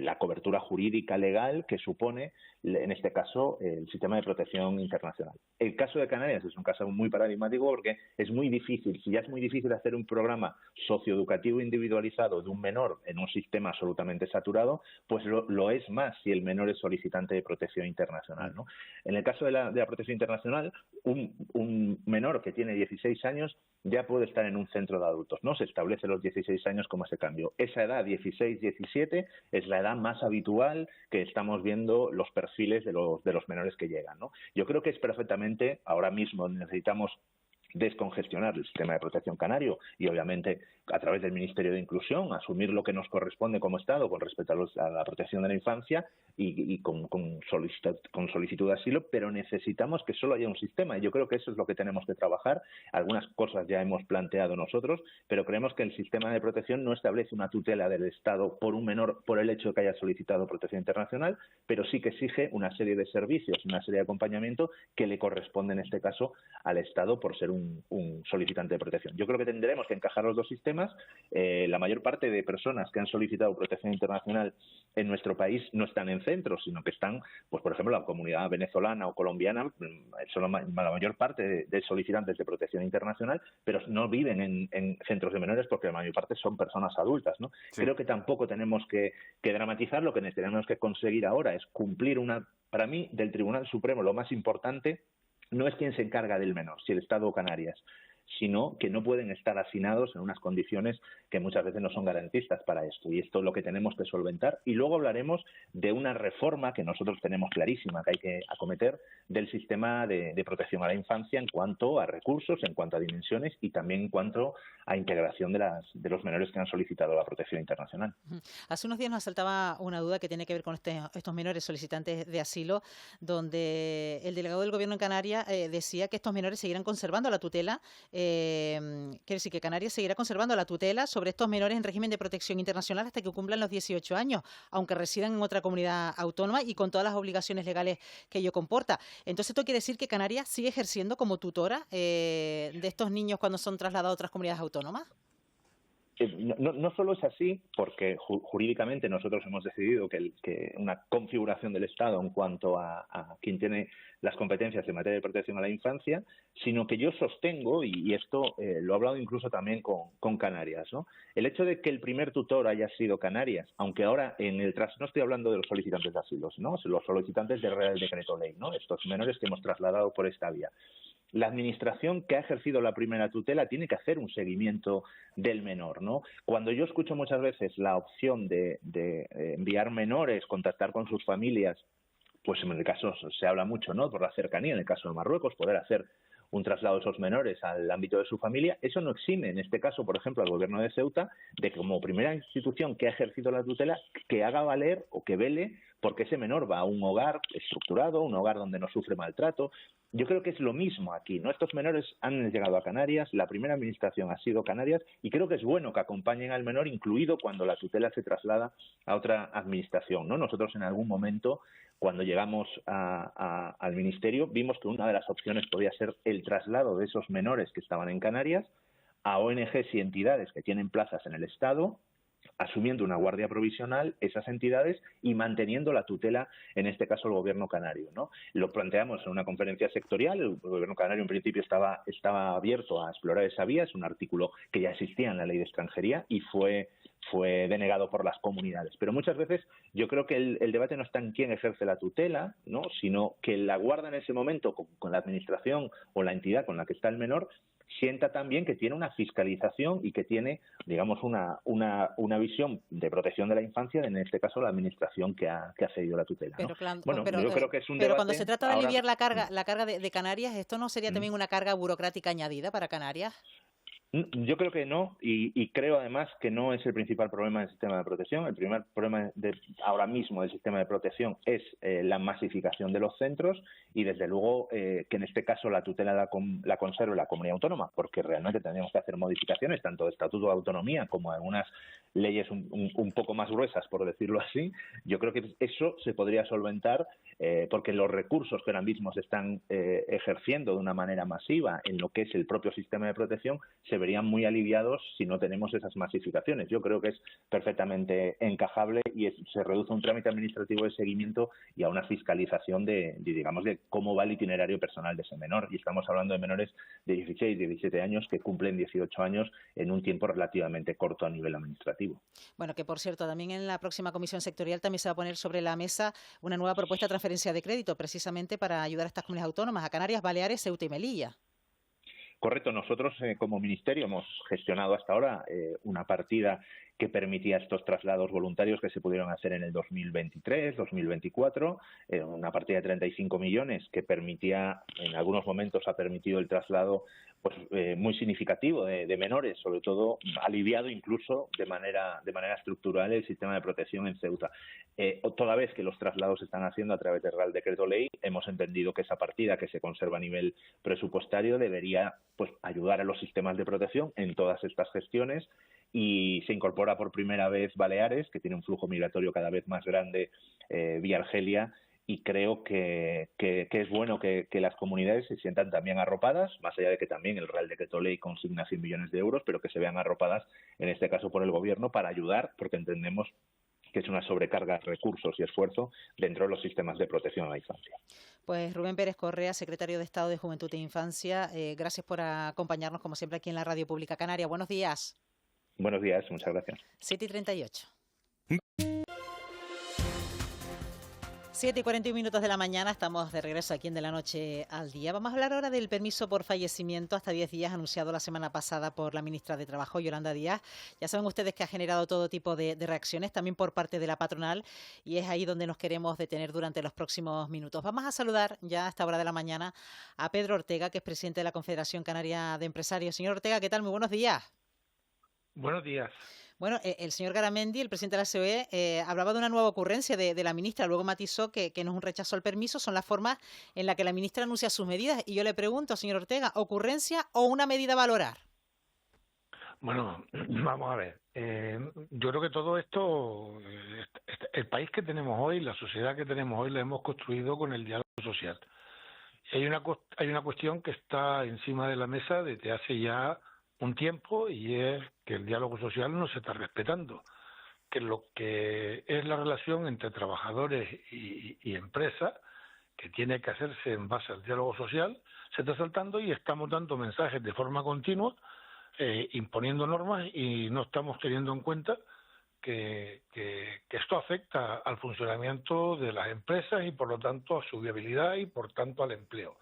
la cobertura jurídica legal que supone, en este caso, el sistema de protección internacional. El caso de Canarias es un caso muy paradigmático porque es muy difícil, si ya es muy difícil hacer un programa socioeducativo individualizado de un menor en un sistema absolutamente saturado, pues lo es más si el menor es solicitante de protección internacional, ¿no? En el caso de la protección internacional, un menor que tiene 16 años ya puede estar en un centro de adultos, ¿no? Se establece los 16 años como ese cambio. Esa edad, 16-17, es la edad más habitual que estamos viendo los perfiles de los menores que llegan, ¿no? Yo creo que es perfectamente, ahora mismo necesitamos descongestionar el sistema de protección canario y, obviamente, a través del Ministerio de Inclusión, asumir lo que nos corresponde como Estado con respecto a la protección de la infancia y con solicitud de asilo, pero necesitamos que solo haya un sistema y yo creo que eso es lo que tenemos que trabajar. Algunas cosas ya hemos planteado nosotros, pero creemos que el sistema de protección no establece una tutela del Estado por un menor por el hecho de que haya solicitado protección internacional, pero sí que exige una serie de servicios, una serie de acompañamiento que le corresponde en este caso al Estado por ser un solicitante de protección. Yo creo que tendremos que encajar los dos sistemas. La mayor parte de personas que han solicitado protección internacional en nuestro país no están en centros, sino que están, pues por ejemplo, la comunidad venezolana o colombiana, son la mayor parte de solicitantes de protección internacional, pero no viven en centros de menores porque la mayor parte son personas adultas, ¿no? Sí. Creo que tampoco tenemos que dramatizar. Lo que tenemos que conseguir ahora es cumplir para mí, del Tribunal Supremo, lo más importante no es quién se encarga del menor, si el Estado o Canarias, sino que no pueden estar hacinados en unas condiciones que muchas veces no son garantistas para esto. Y esto es lo que tenemos que solventar. Y luego hablaremos de una reforma que nosotros tenemos clarísima que hay que acometer del sistema de protección a la infancia en cuanto a recursos, en cuanto a dimensiones y también en cuanto a integración de los menores que han solicitado la protección internacional. Hace unos días nos saltaba una duda que tiene que ver con estos menores solicitantes de asilo, donde el delegado del Gobierno en Canarias decía que estos menores seguirán conservando la tutela. Quiere decir que Canarias seguirá conservando la tutela sobre estos menores en régimen de protección internacional hasta que cumplan los 18 años, aunque residan en otra comunidad autónoma y con todas las obligaciones legales que ello comporta. Entonces, ¿esto quiere decir que Canarias sigue ejerciendo como tutora de estos niños cuando son trasladados a otras comunidades autónomas? No solo es así, porque jurídicamente nosotros hemos decidido que una configuración del Estado en cuanto a quien tiene las competencias en materia de protección a la infancia, sino que yo sostengo, y esto lo he hablado incluso también con Canarias, ¿no? El hecho de que el primer tutor haya sido Canarias, aunque ahora no estoy hablando de los solicitantes de asilo, ¿no? Los solicitantes del Real Decreto Ley, ¿no? Estos menores que hemos trasladado por esta vía. La administración que ha ejercido la primera tutela tiene que hacer un seguimiento del menor, ¿no? Cuando yo escucho muchas veces la opción de enviar menores, contactar con sus familias, pues en el caso se habla mucho, ¿no? Por la cercanía, en el caso de Marruecos, poder hacer un traslado de esos menores al ámbito de su familia, eso no exime, en este caso, por ejemplo, al Gobierno de Ceuta, de como primera institución que ha ejercido la tutela, que haga valer o que vele porque ese menor va a un hogar estructurado, un hogar donde no sufre maltrato. Yo creo que es lo mismo aquí, ¿no? Estos menores han llegado a Canarias, la primera administración ha sido Canarias y creo que es bueno que acompañen al menor, incluido cuando la tutela se traslada a otra administración, ¿no? Nosotros en algún momento, cuando llegamos al Ministerio, vimos que una de las opciones podía ser el traslado de esos menores que estaban en Canarias a ONGs y entidades que tienen plazas en el Estado, asumiendo una guardia provisional esas entidades y manteniendo la tutela, en este caso el Gobierno canario, ¿no? Lo planteamos en una conferencia sectorial, el Gobierno canario en principio estaba abierto a explorar esa vía, es un artículo que ya existía en la Ley de Extranjería y fue denegado por las comunidades. Pero muchas veces yo creo que el debate no está en quién ejerce la tutela, ¿no? Sino que la guarda en ese momento con la administración o la entidad con la que está el menor sienta también que tiene una fiscalización y que tiene, digamos, una visión de protección de la infancia, en este caso la administración que ha cedido la tutela, ¿no? Yo creo que es un debate. Pero cuando se trata de aliviar la carga de Canarias, ¿esto no sería también una carga burocrática añadida para Canarias? Yo creo que no, y creo además que no es el principal problema del sistema de protección. El primer problema ahora mismo del sistema de protección es la masificación de los centros y desde luego que en este caso la tutela la conserve la comunidad autónoma, porque realmente tendríamos que hacer modificaciones tanto de estatuto de autonomía como algunas leyes un poco más gruesas, por decirlo así. Yo creo que eso se podría solventar porque los recursos que ahora mismo se están ejerciendo de una manera masiva en lo que es el propio sistema de protección se verían muy aliviados si no tenemos esas masificaciones. Yo creo que es perfectamente encajable y se reduce a un trámite administrativo de seguimiento y a una fiscalización de cómo va el itinerario personal de ese menor. Y estamos hablando de menores de 16, 17 años que cumplen 18 años en un tiempo relativamente corto a nivel administrativo. Bueno, que por cierto, también en la próxima comisión sectorial también se va a poner sobre la mesa una nueva propuesta de transferencia de crédito, precisamente para ayudar a estas comunidades autónomas, a Canarias, Baleares, Ceuta y Melilla. Correcto. Nosotros como Ministerio hemos gestionado hasta ahora una partida que permitía estos traslados voluntarios que se pudieron hacer en el 2023, 2024, una partida de 35 millones que permitía, en algunos momentos ha permitido el traslado muy significativo de menores, sobre todo aliviado incluso de manera estructural el sistema de protección en Ceuta. Toda vez que los traslados se están haciendo a través del Real Decreto Ley, hemos entendido que esa partida que se conserva a nivel presupuestario debería ayudar a los sistemas de protección en todas estas gestiones, y se incorpora por primera vez Baleares, que tiene un flujo migratorio cada vez más grande vía Argelia, y creo que es bueno que las comunidades se sientan también arropadas, más allá de que también el Real Decreto Ley consigna 100 millones de euros, pero que se vean arropadas, en este caso por el Gobierno, para ayudar, porque entendemos que es una sobrecarga de recursos y esfuerzo dentro de los sistemas de protección a la infancia. Pues Rubén Pérez Correa, secretario de Estado de Juventud e Infancia, gracias por acompañarnos como siempre aquí en la Radio Pública Canaria. Buenos días. Buenos días, muchas gracias. 7:38. 7:41 de la mañana, estamos de regreso aquí en De la Noche al Día. Vamos a hablar ahora del permiso por fallecimiento hasta 10 días anunciado la semana pasada por la ministra de Trabajo, Yolanda Díaz. Ya saben ustedes que ha generado todo tipo de reacciones, también por parte de la patronal, y es ahí donde nos queremos detener durante los próximos minutos. Vamos a saludar ya a esta hora de la mañana a Pedro Ortega, que es presidente de la Confederación Canaria de Empresarios. Señor Ortega, ¿qué tal? Muy buenos días. Buenos días. Bueno, el señor Garamendi, el presidente de la COE, hablaba de una nueva ocurrencia de la ministra, luego matizó que no es un rechazo al permiso, son las formas en las que la ministra anuncia sus medidas. Y yo le pregunto, señor Ortega, ¿ocurrencia o una medida a valorar? Bueno, vamos a ver. Yo creo que todo esto, el país que tenemos hoy, la sociedad que tenemos hoy, la hemos construido con el diálogo social. Hay una cuestión que está encima de la mesa desde hace ya un tiempo, y es que el diálogo social no se está respetando, que lo que es la relación entre trabajadores y empresas, que tiene que hacerse en base al diálogo social, se está saltando, y estamos dando mensajes de forma continua, imponiendo normas, y no estamos teniendo en cuenta que esto afecta al funcionamiento de las empresas y por lo tanto a su viabilidad y por tanto al empleo.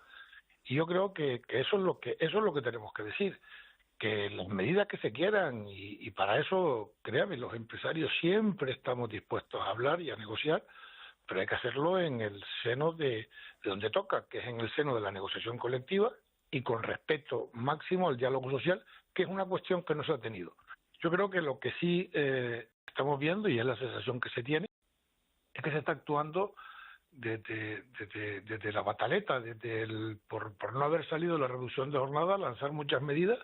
Y yo creo que eso es lo que tenemos que decir, que las medidas que se quieran, y para eso, créanme, los empresarios siempre estamos dispuestos a hablar y a negociar, pero hay que hacerlo en el seno de donde toca, que es en el seno de la negociación colectiva y con respeto máximo al diálogo social, que es una cuestión que no se ha tenido. Yo creo que lo que sí estamos viendo, y es la sensación que se tiene, es que se está actuando desde la pataleta, por no haber salido la reducción de jornada, lanzar muchas medidas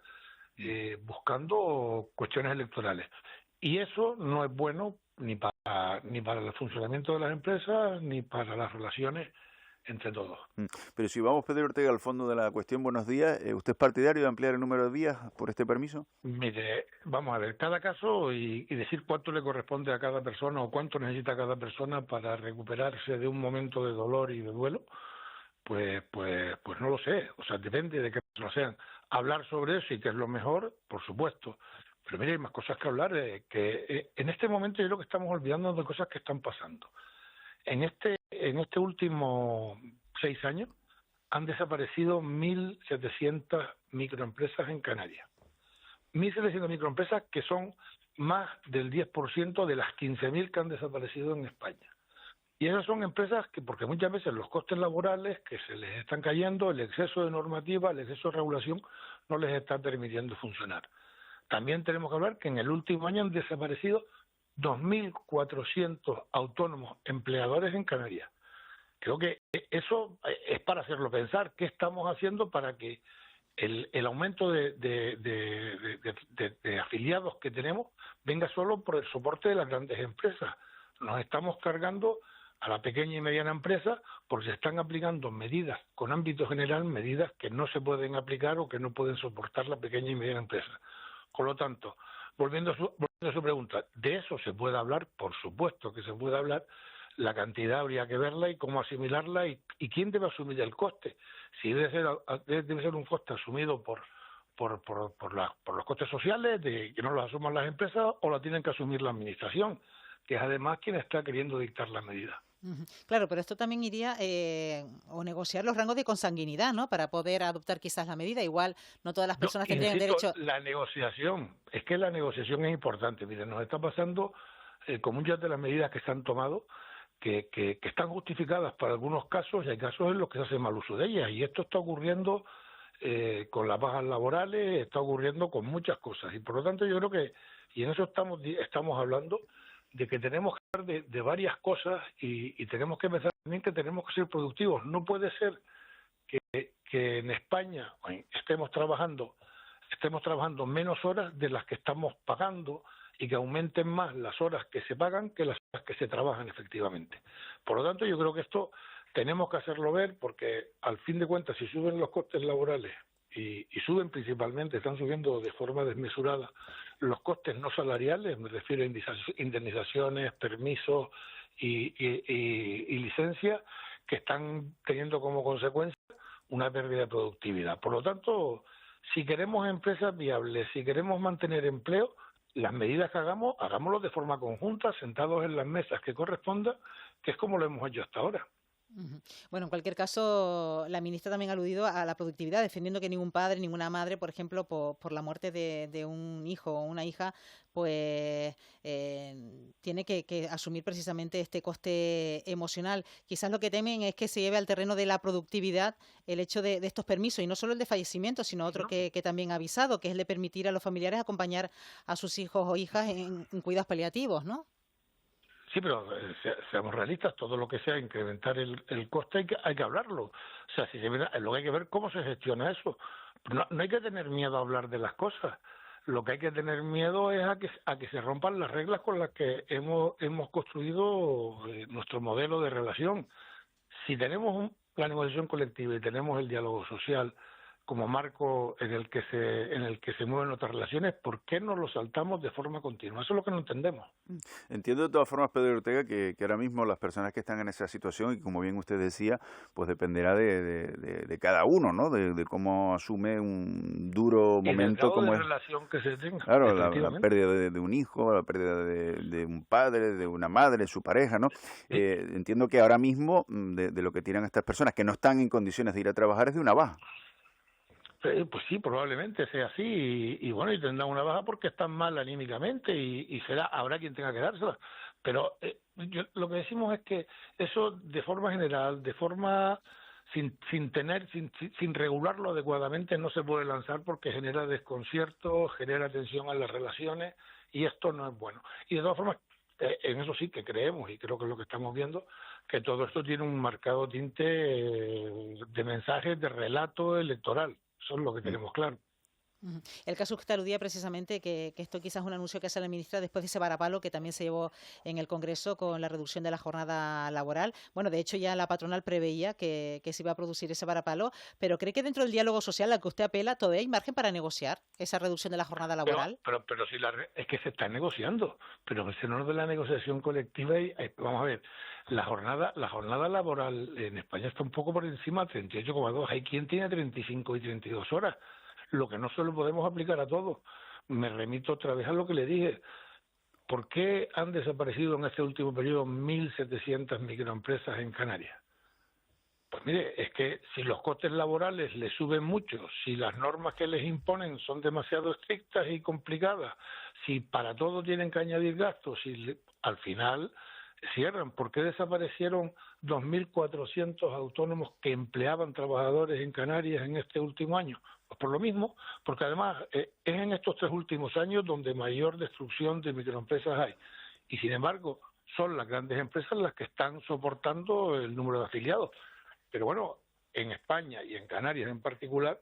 buscando cuestiones electorales. Y eso no es bueno ni para el funcionamiento de las empresas ni para las relaciones entre todos. Pero si vamos, Pedro Ortega, al fondo de la cuestión, buenos días. ¿Usted es partidario de ampliar el número de días por este permiso? Mire, vamos a ver, cada caso y decir cuánto le corresponde a cada persona o cuánto necesita cada persona para recuperarse de un momento de dolor y de duelo, pues no lo sé. O sea, depende de qué personas sean. Hablar sobre eso y qué es lo mejor, por supuesto. Pero mire, hay más cosas que hablar. Que en este momento yo creo que estamos olvidando de cosas que están pasando. En este último 6 años han desaparecido 1.700 microempresas en Canarias. 1.700 microempresas, que son más del 10% de las 15.000 que han desaparecido en España. Y esas son empresas que, porque muchas veces los costes laborales que se les están cayendo, el exceso de normativa, el exceso de regulación, no les está permitiendo funcionar. También tenemos que hablar que en el último año han desaparecido 2.400 autónomos empleadores en Canarias. Creo que eso es para hacerlo pensar. ¿Qué estamos haciendo para que el aumento de afiliados que tenemos venga solo por el soporte de las grandes empresas? Nos estamos cargando a la pequeña y mediana empresa, porque se están aplicando medidas con ámbito general, medidas que no se pueden aplicar o que no pueden soportar la pequeña y mediana empresa. Por lo tanto, volviendo a su pregunta, ¿de eso se puede hablar? Por supuesto que se puede hablar. La cantidad habría que verla y cómo asimilarla y quién debe asumir el coste. Si debe ser un coste asumido por los costes sociales, de que no los asuman las empresas, o la tienen que asumir la administración, que es además quien está queriendo dictar la medida. Claro, pero esto también iría o negociar los rangos de consanguinidad, ¿no? Para poder adoptar quizás la medida. Igual no todas las personas tendrían derecho. La negociación, es que la negociación es importante. Miren, nos está pasando con muchas de las medidas que se han tomado que están justificadas para algunos casos y hay casos en los que se hace mal uso de ellas. Y esto está ocurriendo con las bajas laborales, está ocurriendo con muchas cosas. Y por lo tanto yo creo que, y en eso estamos hablando, de que tenemos que hablar de varias cosas y tenemos que pensar también que tenemos que ser productivos. No puede ser que en España estemos trabajando menos horas de las que estamos pagando y que aumenten más las horas que se pagan que las horas que se trabajan efectivamente. Por lo tanto, yo creo que esto tenemos que hacerlo ver, porque al fin de cuentas, si suben los costes laborales y suben principalmente, están subiendo de forma desmesurada los costes no salariales, me refiero a indemnizaciones, permisos y licencias, que están teniendo como consecuencia una pérdida de productividad. Por lo tanto, si queremos empresas viables, si queremos mantener empleo, las medidas que hagamos, hagámoslo de forma conjunta, sentados en las mesas que corresponda, que es como lo hemos hecho hasta ahora. Bueno, en cualquier caso, la ministra también ha aludido a la productividad, defendiendo que ningún padre, ninguna madre, por ejemplo, por la muerte de un hijo o una hija, pues tiene que asumir precisamente este coste emocional. Quizás lo que temen es que se lleve al terreno de la productividad el hecho de estos permisos, y no solo el de fallecimiento, sino otro que también ha avisado, que es el de permitir a los familiares acompañar a sus hijos o hijas en cuidados paliativos, ¿no? Sí, pero seamos realistas, todo lo que sea incrementar el coste hay que hablarlo. O sea, lo que hay que ver cómo se gestiona eso. No hay que tener miedo a hablar de las cosas. Lo que hay que tener miedo es a que se rompan las reglas con las que hemos construido nuestro modelo de relación. Si tenemos la negociación colectiva y tenemos el diálogo social como marco en el que se mueven nuestras relaciones, ¿por qué no lo saltamos de forma continua? Eso es lo que no entendemos. Entiendo de todas formas, Pedro Ortega, que ahora mismo las personas que están en esa situación, y como bien usted decía, pues dependerá de cada uno, ¿no? De cómo asume un duro momento como es la relación que se tenga. Claro, la pérdida de un hijo, la pérdida de un padre, de una madre, su pareja, ¿no? Entiendo que ahora mismo de lo que tienen estas personas que no están en condiciones de ir a trabajar es de una baja. Pues sí, probablemente sea así y bueno, y tendrán una baja porque están mal anímicamente y habrá quien tenga que dársela. Pero lo que decimos es que eso de forma general, de forma sin regularlo adecuadamente, no se puede lanzar porque genera desconcierto, genera tensión en las relaciones y esto no es bueno. Y de todas formas, en eso sí que creemos, y creo que es lo que estamos viendo, que todo esto tiene un marcado tinte de mensajes de relato electoral. Eso es lo que tenemos claro. El caso que usted aludía precisamente, que esto quizás es un anuncio que hace la ministra después de ese varapalo que también se llevó en el Congreso con la reducción de la jornada laboral. Bueno, de hecho ya la patronal preveía que se iba a producir ese varapalo, pero ¿cree que dentro del diálogo social al que usted apela todavía hay margen para negociar esa reducción de la jornada laboral? Pero si es que se está negociando, pero en el seno de la negociación colectiva, vamos a ver, la jornada laboral en España está un poco por encima, 38,2. Hay quien tiene 35 y 32 horas. Lo que no se lo podemos aplicar a todos. Me remito otra vez a lo que le dije. ¿Por qué han desaparecido en este último periodo 1.700 microempresas en Canarias? Pues mire, es que si los costes laborales les suben mucho, si las normas que les imponen son demasiado estrictas y complicadas, si para todo tienen que añadir gastos, al final cierran. ¿Por qué desaparecieron 2.400 autónomos que empleaban trabajadores en Canarias en este último año? Pues por lo mismo, porque además es en estos 3 últimos años donde mayor destrucción de microempresas hay. Y sin embargo, son las grandes empresas las que están soportando el número de afiliados. Pero bueno, en España y en Canarias en particular,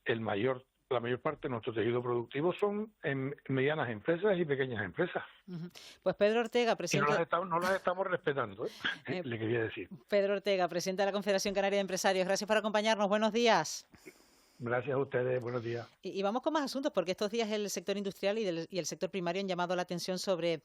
el mayor la mayor parte de nuestro tejido productivo son en medianas empresas y pequeñas empresas. Pues Pedro Ortega, Y presidente... no las estamos respetando, le quería decir. Pedro Ortega, presidente de la Confederación Canaria de Empresarios, gracias por acompañarnos. Buenos días. Gracias a ustedes, buenos días. Y vamos con más asuntos, porque estos días el sector industrial y el sector primario han llamado la atención sobre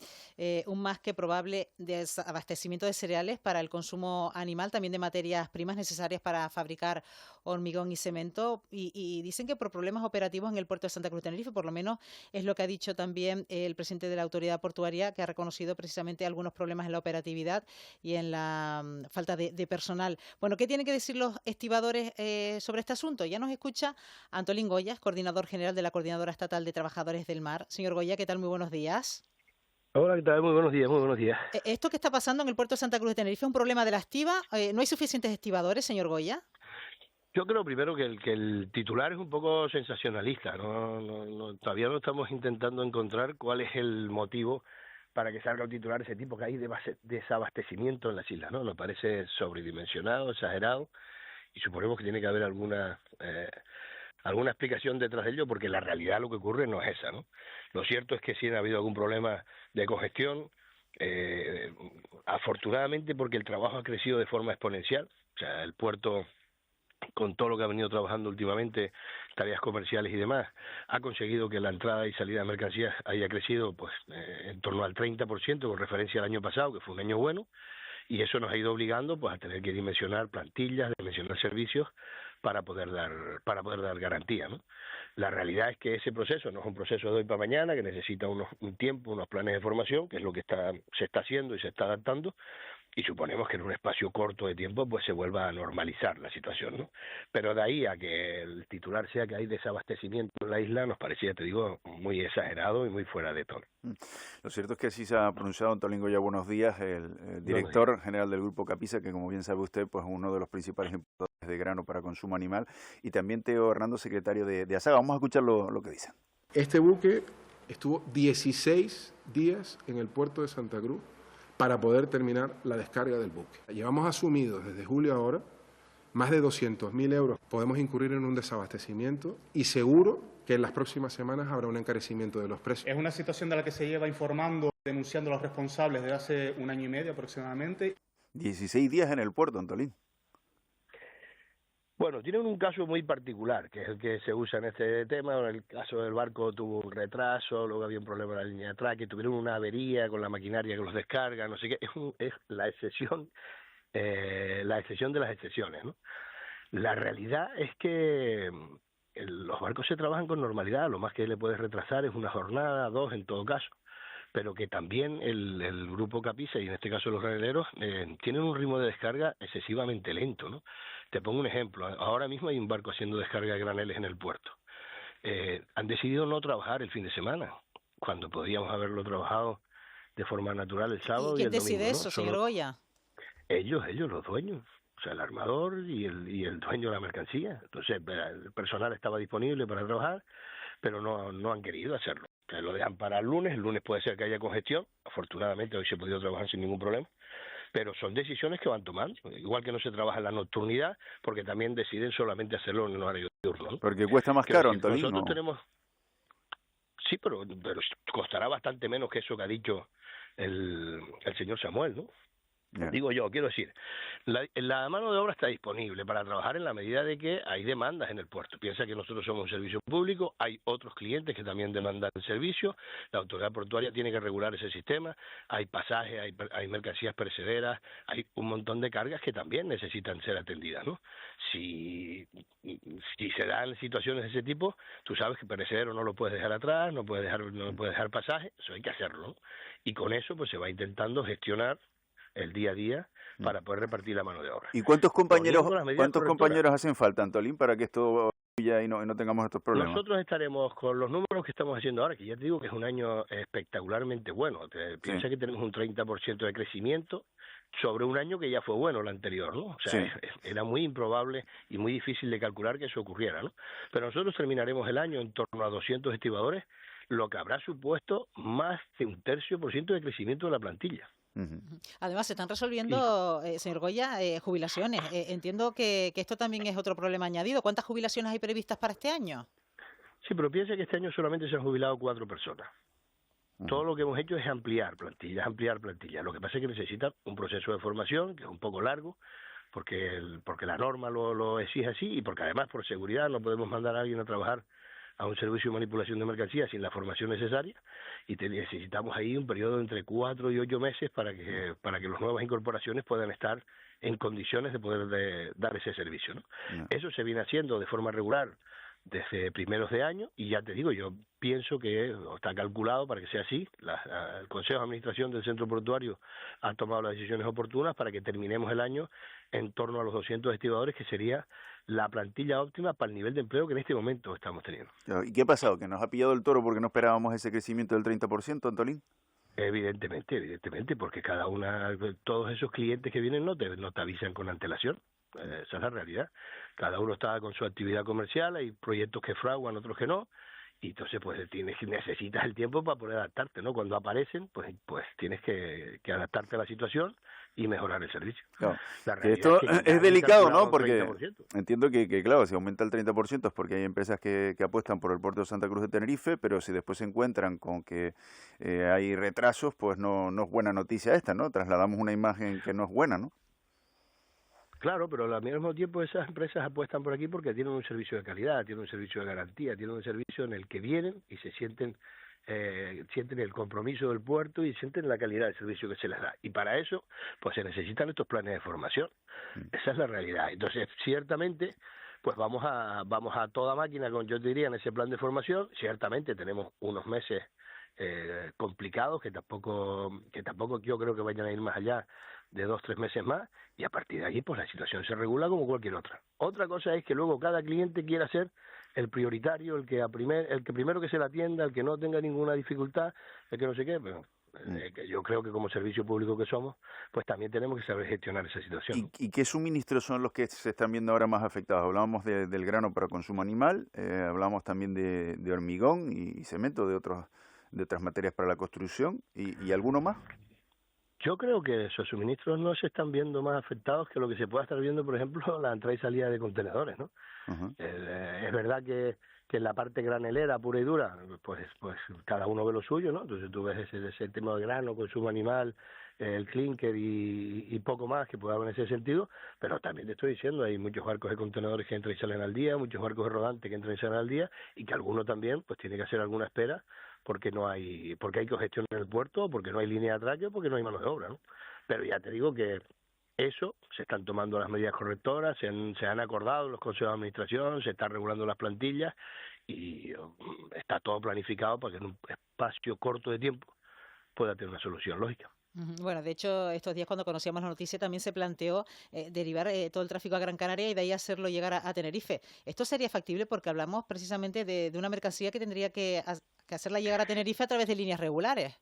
un más que probable desabastecimiento de cereales para el consumo animal, también de materias primas necesarias para fabricar hormigón y cemento, y dicen que por problemas operativos en el puerto de Santa Cruz de Tenerife, por lo menos es lo que ha dicho también el presidente de la autoridad portuaria, que ha reconocido precisamente algunos problemas en la operatividad y en la falta de personal. Bueno, ¿qué tienen que decir los estibadores sobre este asunto? Ya nos escucha Antolín Goya, coordinador general de la Coordinadora Estatal de Trabajadores del Mar. Señor Goya, ¿qué tal? Muy buenos días. Hola, ¿qué tal? Muy buenos días, muy buenos días. ¿Esto que está pasando en el puerto de Santa Cruz de Tenerife es un problema de la estiba? ¿No hay suficientes estibadores, señor Goya? Yo creo primero que el titular es un poco sensacionalista. Todavía no estamos intentando encontrar cuál es el motivo para que salga un titular de ese tipo, que hay desabastecimiento en las islas, ¿no? Nos parece sobredimensionado, exagerado, y suponemos que tiene que haber alguna explicación detrás de ello, porque la realidad lo que ocurre no es esa, ¿no? Lo cierto es que sí ha habido algún problema de congestión, afortunadamente porque el trabajo ha crecido de forma exponencial. O sea, el puerto, con todo lo que ha venido trabajando últimamente, tareas comerciales y demás, ha conseguido que la entrada y salida de mercancías haya crecido pues en torno al 30% con referencia al año pasado, que fue un año bueno, y eso nos ha ido obligando pues a tener que dimensionar plantillas, dimensionar servicios para poder dar garantía, ¿no? La realidad es que ese proceso no es un proceso de hoy para mañana, que necesita un tiempo, unos planes de formación, que es lo que se está haciendo y se está adaptando, y suponemos que en un espacio corto de tiempo pues se vuelva a normalizar la situación, ¿no? Pero de ahí a que el titular sea que hay desabastecimiento en la isla, nos parecía, te digo, muy exagerado y muy fuera de tono. Lo cierto es que así se ha pronunciado Antolín Goya, buenos días, el director general del Grupo Capisa, que como bien sabe usted, pues uno de los principales importadores de grano para consumo animal, y también Teo Hernando, secretario de ASAGA. Vamos a escuchar lo que dicen. Este buque estuvo 16 días en el puerto de Santa Cruz para poder terminar la descarga del buque. Llevamos asumidos desde julio ahora más de 200.000 euros. Podemos incurrir en un desabastecimiento y seguro que en las próximas semanas habrá un encarecimiento de los precios. Es una situación de la que se lleva informando, denunciando a los responsables desde hace un año y medio aproximadamente. 16 días en el puerto, Antolín. Bueno, tienen un caso muy particular, que es el que se usa en este tema. En el caso del barco tuvo un retraso, luego había un problema en la línea de atraque, tuvieron una avería con la maquinaria que los descarga, no sé qué. Es la excepción de las excepciones, ¿no? La realidad es que los barcos se trabajan con normalidad, lo más que le puedes retrasar es una jornada, 2 en todo caso, pero que también el Grupo Capisa, y en este caso los graneleros, tienen un ritmo de descarga excesivamente lento, ¿no? Te pongo un ejemplo. Ahora mismo hay un barco haciendo descarga de graneles en el puerto. Han decidido no trabajar el fin de semana, cuando podíamos haberlo trabajado de forma natural el sábado y el domingo. ¿Quién decide eso, señor Goya? Ellos, los dueños. O sea, el armador y el dueño de la mercancía. Entonces, el personal estaba disponible para trabajar, pero no han querido hacerlo. O sea, lo dejan para el lunes puede ser que haya congestión, afortunadamente hoy se ha podido trabajar sin ningún problema, pero son decisiones que van tomando, igual que no se trabaja en la nocturnidad, porque también deciden solamente hacerlo en un horario diurno, ¿no? Porque cuesta más caro, Antolín, nosotros ¿no? tenemos... Sí, pero costará bastante menos que eso que ha dicho el señor Samuel, ¿no? Yeah. Digo yo, quiero decir, la mano de obra está disponible para trabajar en la medida de que hay demandas en el puerto. Piensa que nosotros somos un servicio público, hay otros clientes que también demandan el servicio, la autoridad portuaria tiene que regular ese sistema, hay pasajes, hay mercancías perecederas, hay un montón de cargas que también necesitan ser atendidas, ¿no? Si se dan situaciones de ese tipo, tú sabes que perecedero no lo puedes dejar atrás, no puedes dejar pasajes, eso hay que hacerlo, ¿no? Y con eso pues se va intentando gestionar el día a día para poder repartir la mano de obra. ¿Y cuántos compañeros hacen falta, Antolín, para que esto fluya y no tengamos estos problemas? Nosotros estaremos con los números que estamos haciendo ahora, que ya te digo que es un año espectacularmente bueno. Piensa que tenemos un 30% de crecimiento sobre un año que ya fue bueno el anterior, ¿no? O sea, era muy improbable y muy difícil de calcular que eso ocurriera, ¿no? Pero nosotros terminaremos el año en torno a 200 estibadores, lo que habrá supuesto más de un 1/3% de crecimiento de la plantilla. Además, se están resolviendo, señor Goya, jubilaciones. Entiendo que esto también es otro problema añadido. ¿Cuántas jubilaciones hay previstas para este año? Sí, pero piensa que este año solamente se han jubilado 4 personas. Todo lo que hemos hecho es ampliar plantillas. Lo que pasa es que necesita un proceso de formación que es un poco largo, porque la norma lo exige así y porque además por seguridad no podemos mandar a alguien a trabajar a un servicio de manipulación de mercancías sin la formación necesaria, y necesitamos ahí un periodo entre 4 y 8 meses para que las nuevas incorporaciones puedan estar en condiciones de poder dar ese servicio, ¿no? Eso se viene haciendo de forma regular desde primeros de año, y ya te digo, yo pienso que está calculado para que sea así. El Consejo de Administración del Centro Portuario ha tomado las decisiones oportunas para que terminemos el año en torno a los 200 estibadores, que sería la plantilla óptima para el nivel de empleo que en este momento estamos teniendo. ¿Y qué ha pasado? ¿Que nos ha pillado el toro porque no esperábamos ese crecimiento del 30%, Antolín? Evidentemente, porque todos esos clientes que vienen no te avisan con antelación. Esa es la realidad. Cada uno está con su actividad comercial, hay proyectos que fraguan, otros que no, y entonces pues necesitas el tiempo para poder adaptarte, ¿no? Cuando aparecen, pues tienes que adaptarte a la situación y mejorar el servicio. Claro. La Que esto es delicado, ¿no? Porque entiendo que, claro, si aumenta el 30% es porque hay empresas que apuestan por el puerto de Santa Cruz de Tenerife, pero si después se encuentran con que hay retrasos, pues no es buena noticia esta, ¿no? Trasladamos una imagen que no es buena, ¿no? Claro, pero al mismo tiempo esas empresas apuestan por aquí porque tienen un servicio de calidad, tienen un servicio de garantía, tienen un servicio en el que vienen y se sienten el compromiso del puerto y sienten la calidad del servicio que se les da. Y para eso, pues se necesitan estos planes de formación. Esa es la realidad. Entonces, ciertamente, pues vamos a toda máquina, yo te diría, en ese plan de formación. Ciertamente tenemos unos meses complicados que tampoco yo creo que vayan a ir más allá de 2-3 meses más, y a partir de ahí pues la situación se regula como cualquier otra. Otra cosa es que luego cada cliente quiera ser el prioritario, el que primero que se la atienda, el que no tenga ninguna dificultad, el que no sé qué, pero yo creo que como servicio público que somos, pues también tenemos que saber gestionar esa situación. ¿Y qué suministros son los que se están viendo ahora más afectados? Hablábamos del grano para consumo animal, hablábamos también de hormigón y cemento, de otras materias para la construcción, y ¿alguno más? Yo creo que esos suministros no se están viendo más afectados que lo que se pueda estar viendo, por ejemplo, la entrada y salida de contenedores, ¿no? Es verdad que en la parte granelera pura y dura, pues cada uno ve lo suyo, ¿no? Entonces tú ves ese tema de grano, consumo animal, el clinker y poco más que pueda haber en ese sentido, pero también te estoy diciendo, hay muchos barcos de contenedores que entran y salen al día, muchos barcos de rodante que entran y salen al día, y que alguno también pues tiene que hacer alguna espera porque hay que gestionar el puerto, porque no hay línea de atraque, porque no hay mano de obra, ¿no? Pero ya te digo que eso, se están tomando las medidas correctoras, se han acordado los consejos de administración, se están regulando las plantillas y está todo planificado para que en un espacio corto de tiempo pueda tener una solución lógica. Bueno, de hecho, estos días cuando conocíamos la noticia también se planteó derivar todo el tráfico a Gran Canaria y de ahí hacerlo llegar a Tenerife. ¿Esto sería factible? Porque hablamos precisamente de una mercancía que tendría que hacerla llegar a Tenerife a través de líneas regulares.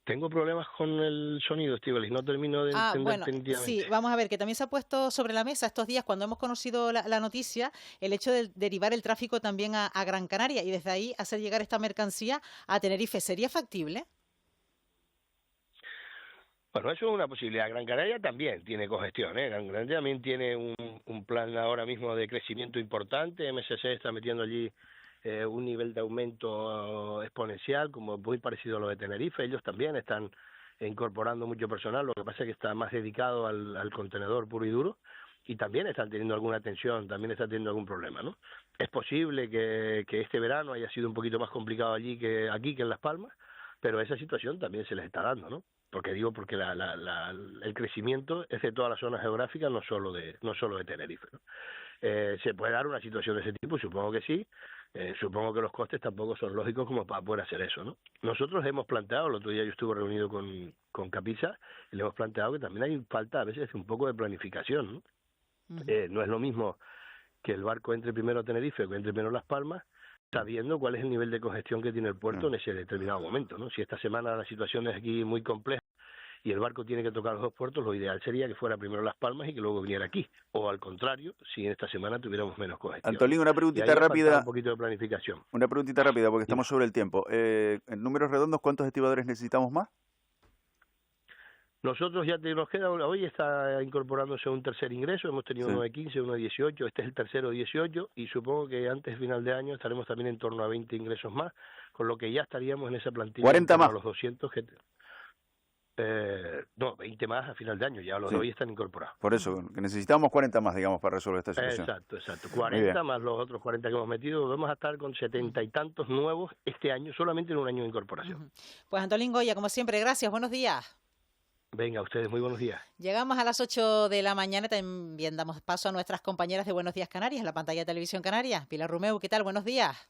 Tengo problemas con el sonido, Estíbaliz, no termino de entender definitivamente. Sí, vamos a ver, que también se ha puesto sobre la mesa estos días, cuando hemos conocido la noticia, el hecho de derivar el tráfico también a Gran Canaria y desde ahí hacer llegar esta mercancía a Tenerife. ¿Sería factible? Bueno, eso es una posibilidad. Gran Canaria también tiene congestión, ¿eh? Gran Canaria también tiene un plan ahora mismo de crecimiento importante. MSC está metiendo allí un nivel de aumento exponencial, como muy parecido a lo de Tenerife. Ellos también están incorporando mucho personal, lo que pasa es que está más dedicado al contenedor puro y duro, y también están teniendo alguna tensión, también están teniendo algún problema, ¿no? Es posible que este verano haya sido un poquito más complicado allí que aquí, que en Las Palmas, pero esa situación también se les está dando, ¿no? Porque el crecimiento es de toda la zona geográfica, no solo de Tenerife, ¿no? ¿Se puede dar una situación de ese tipo? Supongo que sí. Supongo que los costes tampoco son lógicos como para poder hacer eso, ¿no? Nosotros hemos planteado, el otro día yo estuve reunido con Capisa, y le hemos planteado que también hay falta a veces un poco de planificación, ¿no? No es lo mismo que el barco entre primero a Tenerife o que entre primero a Las Palmas, sabiendo cuál es el nivel de congestión que tiene el puerto en ese determinado momento, ¿no? Si esta semana la situación es aquí muy compleja y el barco tiene que tocar los dos puertos, lo ideal sería que fuera primero Las Palmas y que luego viniera aquí, o al contrario, si en esta semana tuviéramos menos congestión. Antolín, una preguntita rápida. Un poquito de planificación. Una preguntita rápida, porque estamos sobre el tiempo. En números redondos, ¿cuántos estibadores necesitamos más? Nosotros ya nos queda, hoy está incorporándose un tercer ingreso, hemos tenido Sí. uno de 15, uno de 18, este es el tercero de 18 y supongo que antes de final de año estaremos también en torno a 20 ingresos más, con lo que ya estaríamos en esa plantilla 40 en torno más. a los 200 que... no, 20 más a final de año, ya los Sí. de hoy están incorporados. Por eso, que necesitamos 40 más, digamos, para resolver esta situación. Exacto. Muy 40 bien. más los otros 40 que hemos metido, vamos a estar con 70 y tantos nuevos este año, solamente en un año de incorporación. Pues Antolín Goya, como siempre, gracias, buenos días. Venga, ustedes, muy buenos días. Llegamos a las 8 de la mañana, también damos paso a nuestras compañeras de Buenos Días Canarias, en la pantalla de Televisión Canaria. Pilar Rumeu, ¿qué tal? Buenos días.